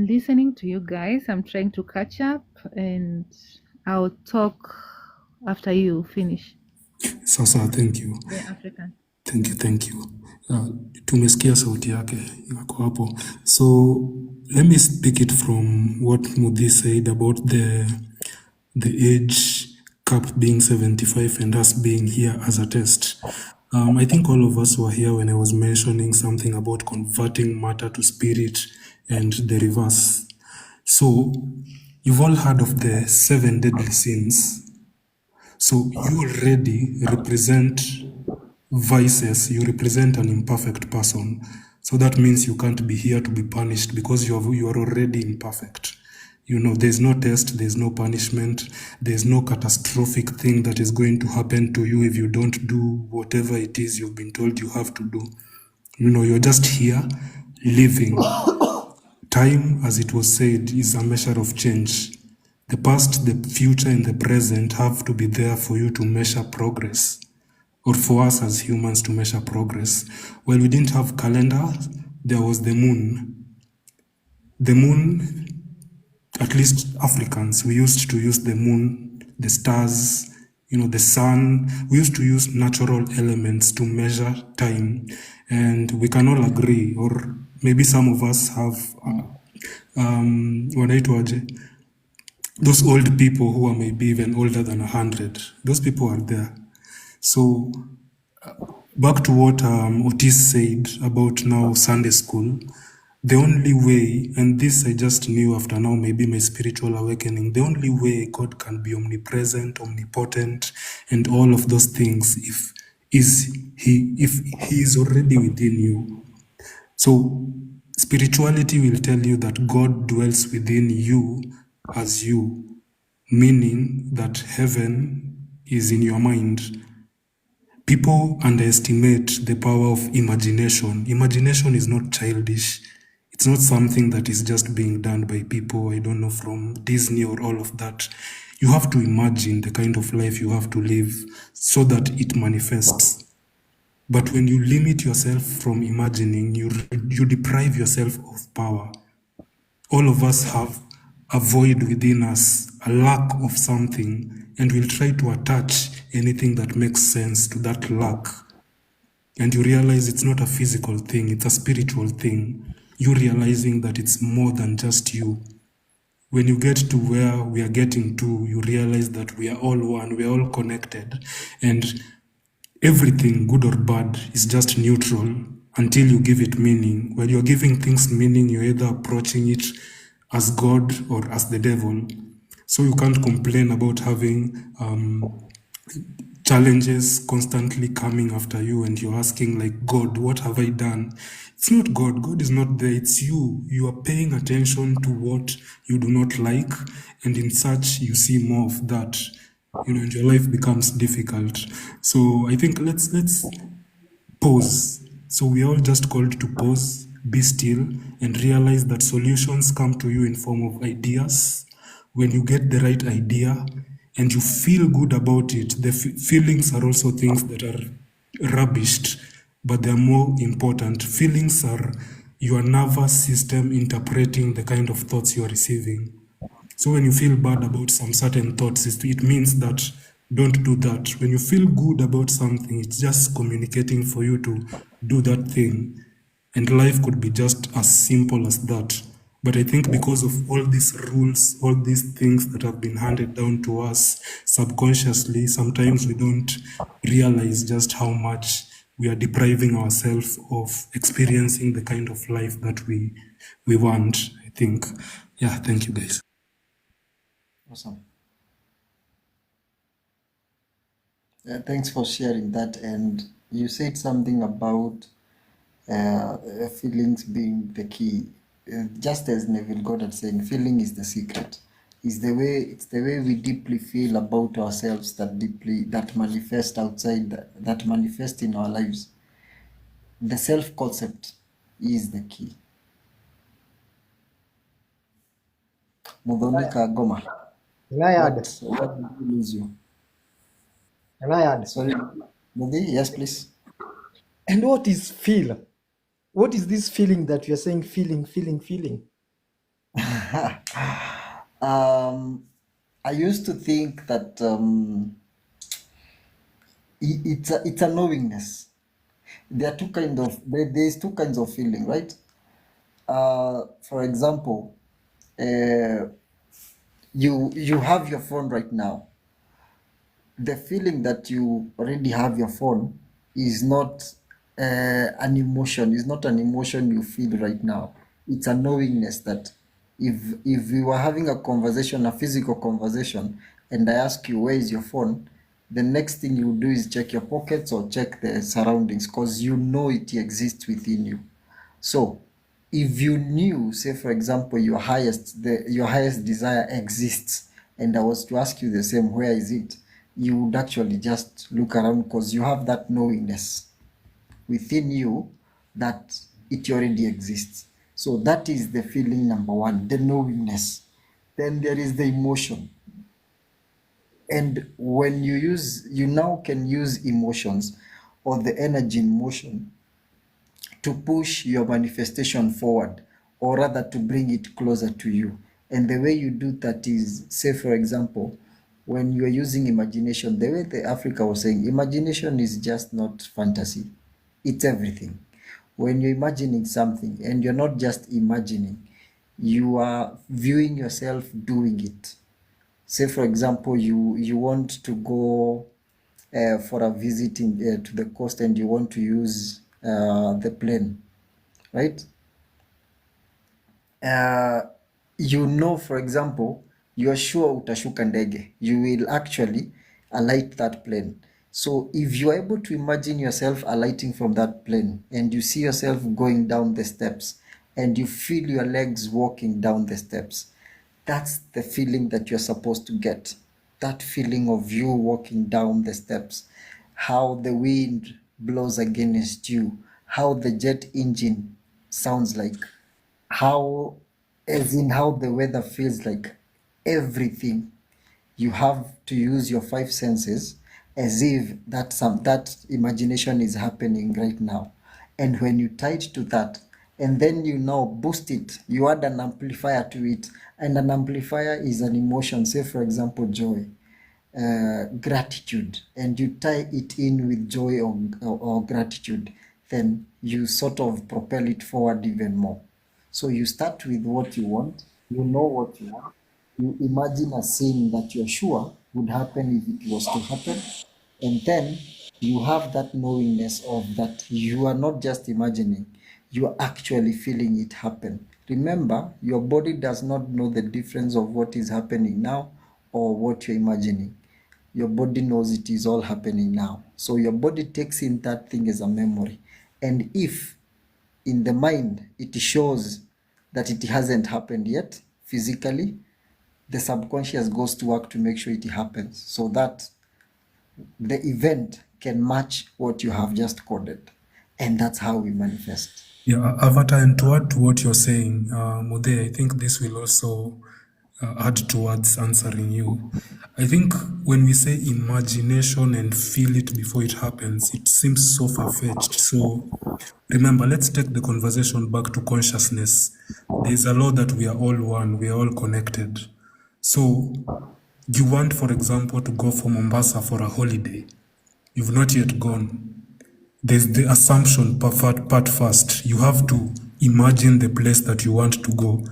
listening to you guys. I'm trying to catch up and I'll talk after you finish Sasa, thank you. the African. Thank you. Tumesikia sauti yake yako hapo. So let me speak it from what Mudhi said about the age cap being 75 and us being here as a test. I think all of us were here when I was mentioning something about converting matter to spirit and the reverse. So you've all heard of the 7 deadly sins. So you already represent vices, you represent an imperfect person. So that means you can't be here to be punished because you are already imperfect. You know, there's no test, there's no punishment, there's no catastrophic thing that is going to happen to you if you don't do whatever it is you've been told you have to do. You know, you're just here living. Time, as it was said, is a measure of change. The past, the future, and the present have to be there for you to measure progress, or for us as humans to measure progress. Well, we didn't have calendar, there was the moon. The moon, at least Africans, we used to use the moon, the stars, you know, the sun. We used to use natural elements to measure time. And we can all agree, or maybe some of us have, wanaitwaje, those old people who are maybe even older than 100. Those people are there. So back to what Otis said about now Sunday school, the only way, and this I just knew after now maybe my spiritual awakening, the only way God can be omnipresent, omnipotent, and all of those things is he, if he is already within you. So spirituality will tell you that God dwells within you as you, meaning that heaven is in your mind. People underestimate the power of imagination. Imagination is not childish. It's not something that is just being done by people, I don't know, from Disney or all of that. You have to imagine the kind of life you have to live so that it manifests. But when you limit yourself from imagining, you deprive yourself of power. All of us have a void within us, a lack of something, and we'll try to attach anything that makes sense to that lack. And you realize it's not a physical thing, it's a spiritual thing. You realizing that it's more than just you. When you get to where we are getting to, you realize that we are all one, we are all connected. And everything, good or bad, is just neutral until you give it meaning. When you're giving things meaning, you're either approaching it as God or as the devil. So you can't complain about having challenges constantly coming after you and you're asking like, God, what have I done? It's not God. God is not there. It's you. You are paying attention to what you do not like, and in such you see more of that, and your life becomes difficult. So I think let's pause. So we are all just called to pause, be still, and realize that solutions come to you in form of ideas. When you get the right idea and you feel good about it, the feelings are also things that are rubbished, but they're more important. Feelings are your nervous system interpreting the kind of thoughts you are receiving. So when you feel bad about some certain thoughts, it means that don't do that. When you feel good about something, it's just communicating for you to do that thing. And life could be just as simple as that. But I think because of all these rules, all these things that have been handed down to us subconsciously, sometimes we don't realize just how much we are depriving ourselves of experiencing the kind of life that we want, I think. Yeah, thank you guys. Awesome. Thanks for sharing that. And you said something about feelings being the key. Just as Neville Goddard saying, feeling is the secret. It's the way we deeply feel about ourselves that manifest outside, that manifest in our lives. The self concept is the key. Mudhonika Goma. Can I add? What did you lose you? Can I add? Sorry, Mudhi, yes, please. And what is feel? What is this feeling that you're saying feeling? I used to think that it's a knowingness. There's two kinds of feeling, right? For example, you have your phone right now. The feeling that you already have your phone is not an emotion. It's not an emotion you feel right now. It's a knowingness that if we were having a conversation, a physical conversation, and I ask you where is your phone, the next thing you do is check your pockets or check the surroundings because you know it exists within you. So if you knew, say for example, your highest desire exists, and I was to ask you the same, where is it? You would actually just look around because you have that knowingness within you that it already exists. So that is the feeling number one, the knowingness. Then there is the emotion. And when you now can use emotions or the energy in motion to push your manifestation forward, or rather to bring it closer to you. And the way you do that is, say for example, when you are using imagination, the way the Africa was saying, imagination is just not fantasy, it's everything. When you're imagining something and you're not just imagining, you are viewing yourself doing it. Say for example, you want to go for a visit to the coast and you want to use the plane, right? For example, you're sure utashuka ndege, you will actually alight that plane. So if you are able to imagine yourself alighting from that plane and you see yourself going down the steps and you feel your legs walking down the steps, that's the feeling that you're supposed to get. That feeling of you walking down the steps, how the wind blows against you, how the jet engine sounds like, how, as in how the weather feels like, everything. You have to use your five senses as if that imagination is happening right now. And when you tie it to that, and then you now boost it, you add an amplifier to it, and an amplifier is an emotion, say for example joy, gratitude, and you tie it in with joy or gratitude, then you sort of propel it forward even more. So you start with what you want, you know what you want, you imagine a scene that you're sure would happen if it was to happen, and then you have that knowingness of that you are not just imagining, you are actually feeling it happen. Remember, your body does not know the difference of what is happening now or what you're imagining. Your body knows it is all happening now. So your body takes in that thing as a memory. And if in the mind it shows that it hasn't happened yet physically, the subconscious goes to work to make sure it happens so that the event can match what you have just coded. And that's how we manifest. Yeah, Avatar, and to add to what you're saying, Mude, I think this will also add towards answering you. I think when we say imagination and feel it before it happens, it seems so far-fetched. So remember, let's take the conversation back to consciousness. There's a law that we are all one, we are all connected. So you want, for example, to go for Mombasa for a holiday. You've not yet gone. There's the assumption part first. You have to imagine the place that you want to go.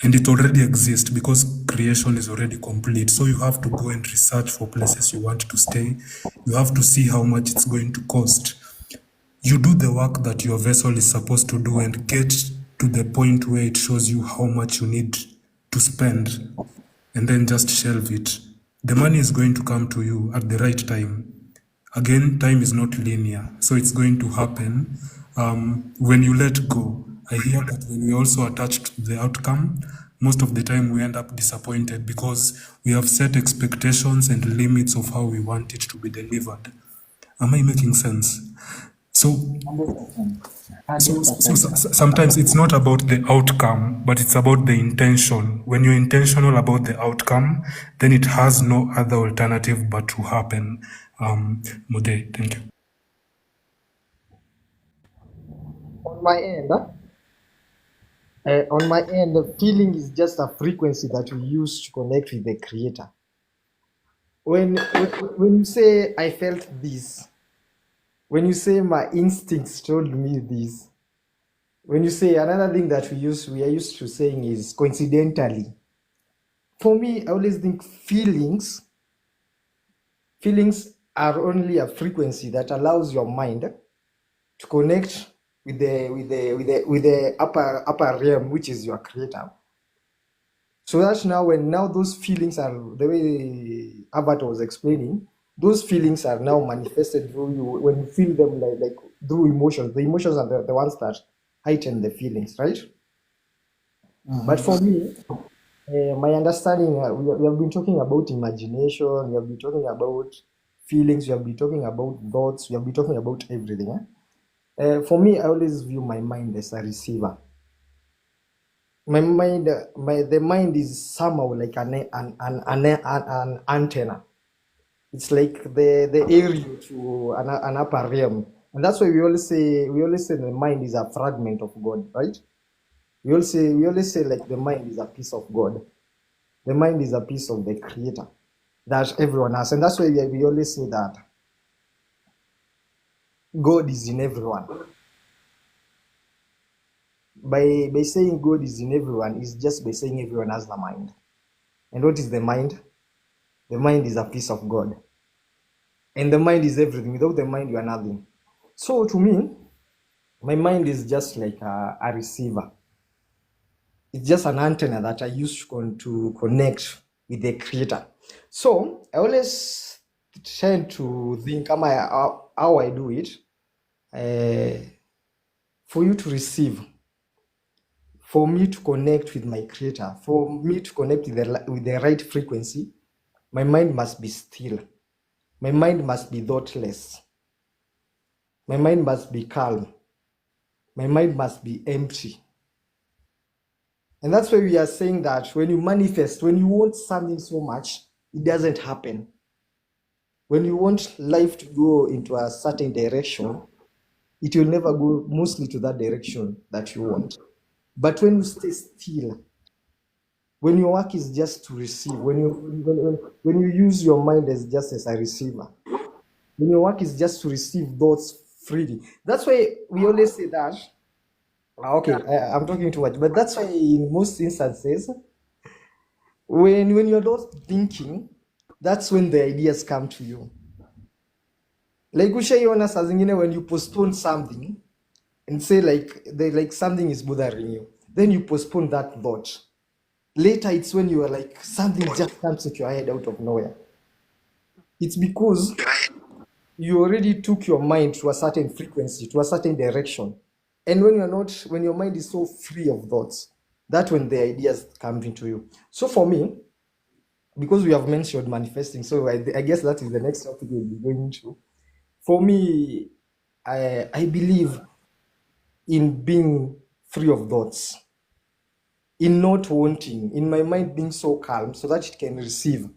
And it already exists because creation is already complete. So you have to go and research for places you want to stay. You have to see how much it's going to cost. You do the work that your vessel is supposed to do and get to the point where it shows you how much you need to spend, and then just shelve it. The money is going to come to you at the right time. Again, time is not linear, so it's going to happen when you let go. I hear that when we also attach to the outcome, most of the time we end up disappointed because we have set expectations and limits of how we want it to be delivered. Am I making sense? So 100%. sometimes it's not about the outcome, but it's about the intention. When you're intentional about the outcome, then it has no other alternative but to happen. Mude, thank you. On my end, the feeling is just a frequency that we use to connect with the creator. When you say I felt this, when you say my instincts told me this, when you say another thing that we are used to saying is coincidentally. For me, I always think feelings are only a frequency that allows your mind to connect with the upper realm, which is your creator. So that now those feelings are the way Avatar was explaining. Those feelings are now manifested through you when you feel them like through emotions. The emotions are the ones that heighten the feelings, right? But for me, my understanding, we have been talking about imagination, we have been talking about feelings, we have been talking about thoughts, we have been talking about everything. For me, I always view my mind as a receiver. My mind, the mind is somehow like an antenna. It's like the area to an upper realm, and that's why we always say the mind is a fragment of God, right? We always say like the mind is a piece of God. The mind is a piece of the Creator that everyone has, and that's why we always say that God is in everyone. By saying God is in everyone is just by saying everyone has the mind. And what is the mind? The mind is a piece of God. And the mind is everything. Without the mind, you are nothing. So to me, my mind is just like a receiver. It's just an antenna that I use to connect with the Creator. So I always tend to think how I do it, for you to receive, for me to connect with my creator, for me to connect with the right frequency, my mind must be still. My mind must be thoughtless. My mind must be calm. My mind must be empty. And that's why we are saying that when you manifest, when you want something so much, it doesn't happen. When you want life to go into a certain direction, it will never go mostly to that direction that you want. But when you stay still, when your work is just to receive, when you use your mind as just as a receiver, when your work is just to receive thoughts freely, that's why we always say that. Okay, I'm talking too much, but that's why in most instances, when you're not thinking, that's when the ideas come to you. Like ushaiona saa zingine when you postpone something and say like something is bothering you, then you postpone that thought. Later it's when you are like something just comes into your head out of nowhere. It's because you already took your mind to a certain frequency, to a certain direction. And when your mind is so free of thoughts, that's when the ideas come into you. So for me, because we have mentioned manifesting, so I guess that is the next topic we'll be going into. For me, I believe in being free of thoughts, in not wanting, in my mind being so calm so that it can receive,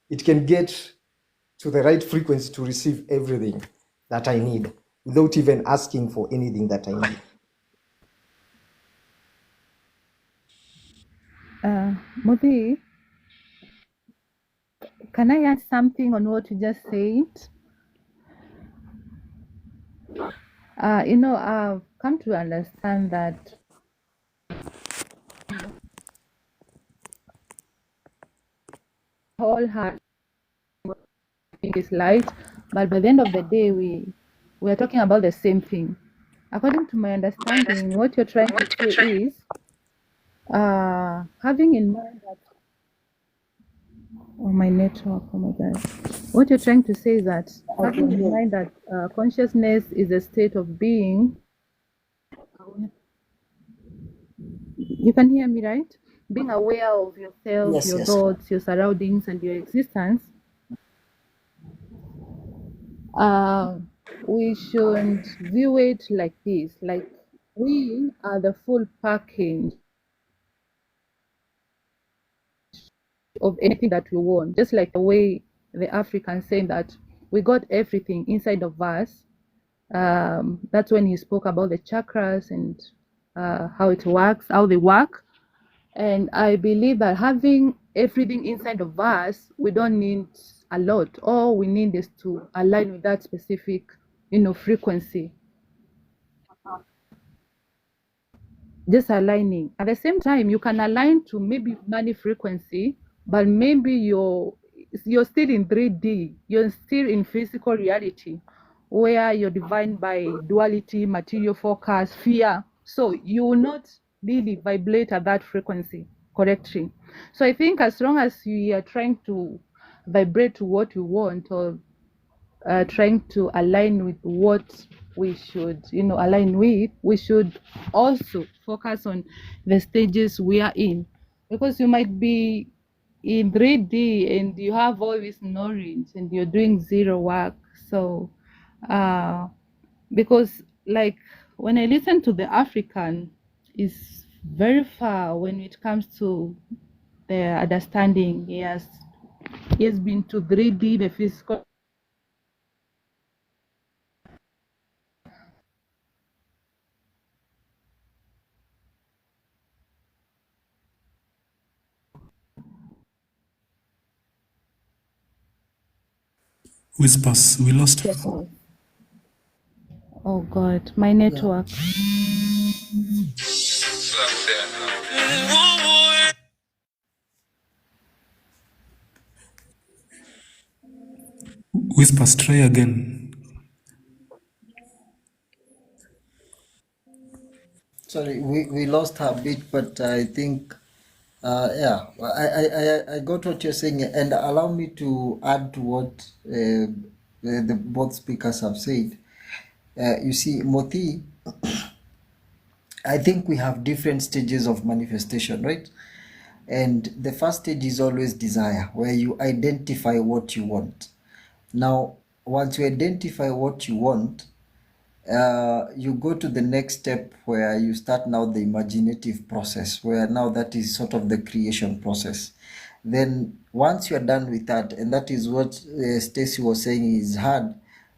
it can get to the right frequency to receive everything that I need without even asking for anything that I need. Modi, can I add something on what you just said? I've come to understand that whole heart is light, but by the end of the day, we are talking about the same thing. According to my understanding, what you're trying to say is having in mind that my network, oh my God. What you're trying to say is that having in mind that consciousness is a state of being. You can hear me, right? Being aware of yourself, Yes, your yes. thoughts, your surroundings, and your existence. We should view it like this: like we are the full package of anything that we want, just like the way the Africans saying that we got everything inside of us. That's when he spoke about the chakras and how it works, how they work. And I believe that having everything inside of us, we don't need a lot. All we need is to align with that specific, frequency. Just aligning. At the same time, you can align to maybe money frequency, but maybe you're still in 3D. You're still in physical reality, where you're defined by duality, material focus, fear. So you will not really vibrate at that frequency correctly. So I think as long as you are trying to vibrate to what you want, or trying to align with what we should, align with, we should also focus on the stages we are in, because you might be in 3D and you have all this knowledge and you're doing zero work. So, because like when I listen to the African, is very far when it comes to the understanding. He has been to 3D, the physical. Whispers, we lost her. Oh God, my network. Whispers, try again. Sorry, we lost her bit, but I think Yeah, I got what you're saying, and allow me to add to what the both speakers have said. You see, Moti, I think we have different stages of manifestation, right? And the first stage is always desire, where you identify what you want. Now, once you identify what you want, you go to the next step where you start now the imaginative process, where now that is sort of the creation process. Then once you're done with that, and that is what Stacy was saying is hard,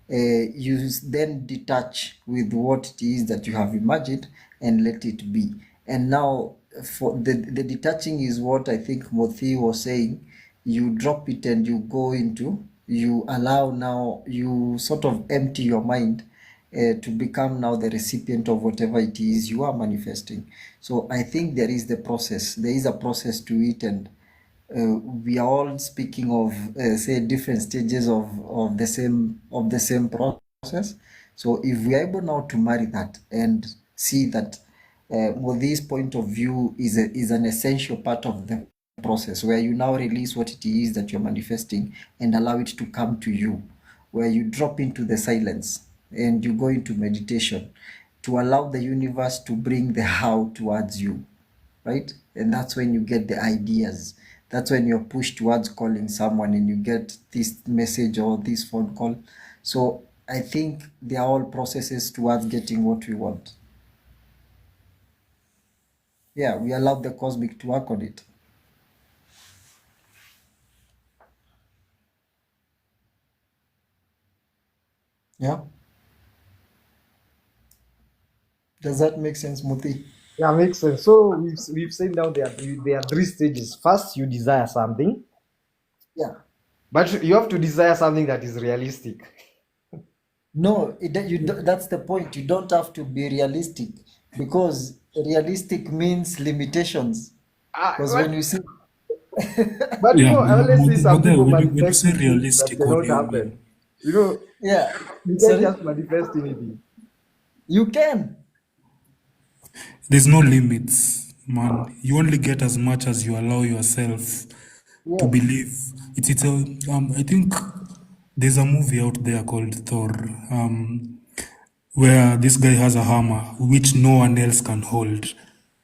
then detach with what it is that you have imagined and let it be. And now for the detaching is what I think Mothi was saying. You drop it and you go into, you allow now, you sort of empty your mind to become now the recipient of whatever it is you are manifesting. So I think there is the process. There is a process to it, and we are all speaking of say different stages of the same process. So if we are able now to marry that and see that well, this point of view is an essential part of the process, where you now release what it is that you're manifesting and allow it to come to you, where you drop into the silence and you go into meditation to allow the universe to bring the how towards you, right? And that's when you get the ideas. That's when you're pushed towards calling someone and you get this message or this phone call. So I think they are all processes towards getting what we want. Yeah, we allow the cosmic to work on it. Yeah. Does that make sense, Muti? Yeah, makes sense. So we've said now there are three stages. First, you desire something, Yeah. but you have to desire something that is realistic. No, that's the point. You don't have to be realistic, because realistic means limitations. Because when But, you see, but Yeah, I always see some Mother, people when you say manifesting things that realistic, what cannot do you happen. mean? yeah, You can't sorry, just manifest anything. you can. There's no limits, man. You only get as much as you allow yourself to Yes. believe. I think there's a movie out there called Thor, where this guy has a hammer which no one else can hold.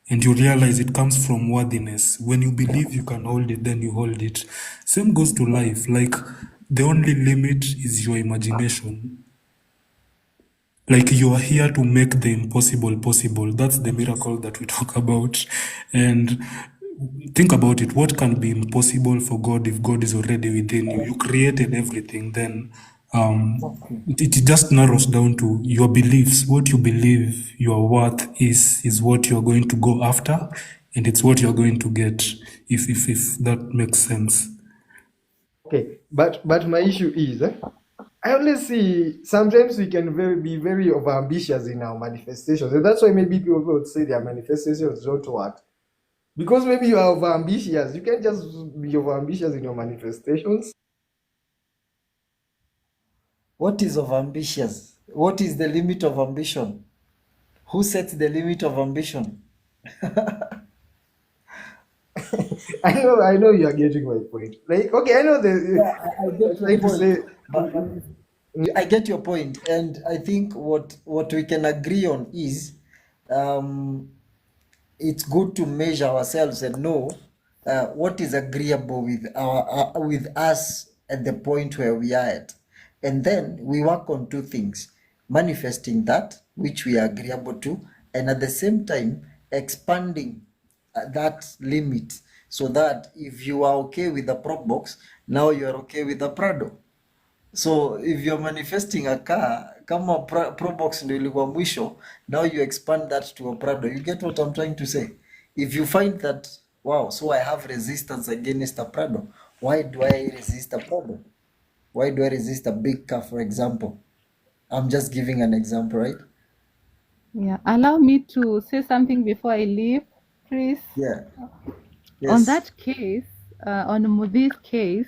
And you realize it comes from worthiness. When you believe you can hold it, then you hold it. Same goes to life. Like, the only limit is your imagination. Like, you are here to make the impossible possible. That's the miracle that we talk about. And think about it. What can be impossible for God if God is already within you? You created everything. Then Exactly. it just narrows down to your beliefs. What you believe your worth is what you're going to go after, and it's what you're going to get. If that makes sense. Okay, but my issue is, I always see sometimes we can be very overambitious in our manifestations, and that's why maybe people would say their manifestations don't work. Because maybe you are overambitious. You can't just be overambitious in your manifestations. What is of ambitious? What is the limit of ambition? Who sets the limit of ambition? I know you are getting my point. Like, okay, I know I you're get your trying to point, say, but I get your point, and I think what we can agree on is, um, it's good to measure ourselves and know what is agreeable with with us at the point where we are at, and then we work on two things: manifesting that which we are agreeable to, and at the same time expanding that limit, so that if you are okay with the prop box, now you are okay with the Prado. So if you're manifesting a car, kama Probox ndio ilikuwa mwisho, now you expand that to a Prado. You get what I'm trying to say? If you find that, wow, so I have resistance against a Prado, why do I resist a Prado? Why do I resist a big car, for example? I'm just giving an example, right? Yeah, allow me to say something before I leave, please. Yeah. On Yes. that case, on Mudi's case,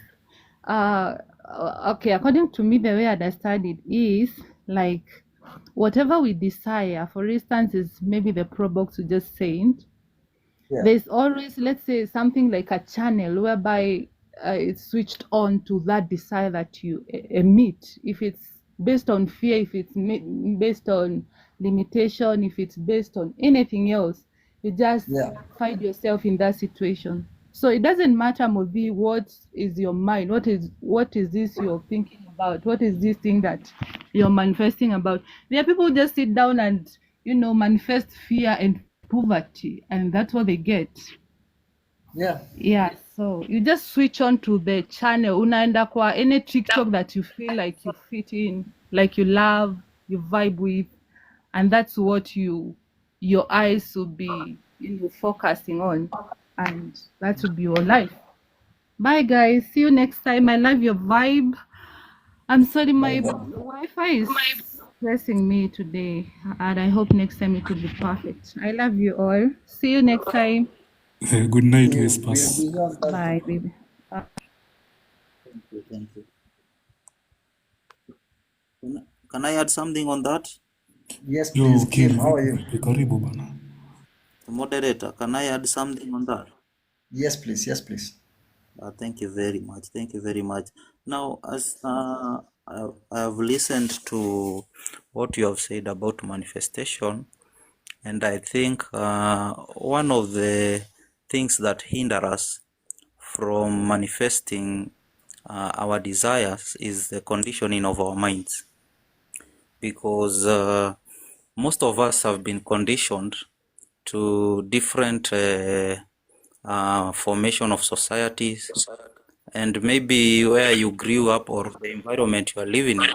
uh, okay, according to me, the way I understand it is like whatever we desire, for instance, is maybe the Pro Box you just said. Yeah. There's always, let's say, something like a channel whereby it's switched on to that desire that you emit. If it's based on fear, if it's based on limitation, if it's based on anything else, you just Yeah. find yourself in that situation. So it doesn't matter, Movi, what is your mind? What is this you're thinking about? What is this thing that you're manifesting about? There are people who just sit down and, manifest fear and poverty, and that's what they get. Yeah. Yeah, so you just switch on to the channel. Unaenda kwa any TikTok that you feel like you fit in, like you love, you vibe with, and that's what your eyes will be, focusing on, and that will be your life. Bye, guys. See you next time. I love your vibe. I'm sorry, my Wi-Fi is stressing me today, and I hope next time it will be perfect. I love you all. See you next time. Good night, We'll Whispers. be on that. Bye, baby. Bye. Thank you. Can I add something on that? Yes, Yo, please, Kim, Kim. How are you? karibu bana. Moderator, can I add something on that? Yes, please. Yes, please. Thank you very much. Thank you very much. Now, as I have listened to what you have said about manifestation, and I think one of the things that hinder us from manifesting our desires is the conditioning of our minds, because most of us have been conditioned to different formation of societies, and maybe where you grew up or the environment you are living in,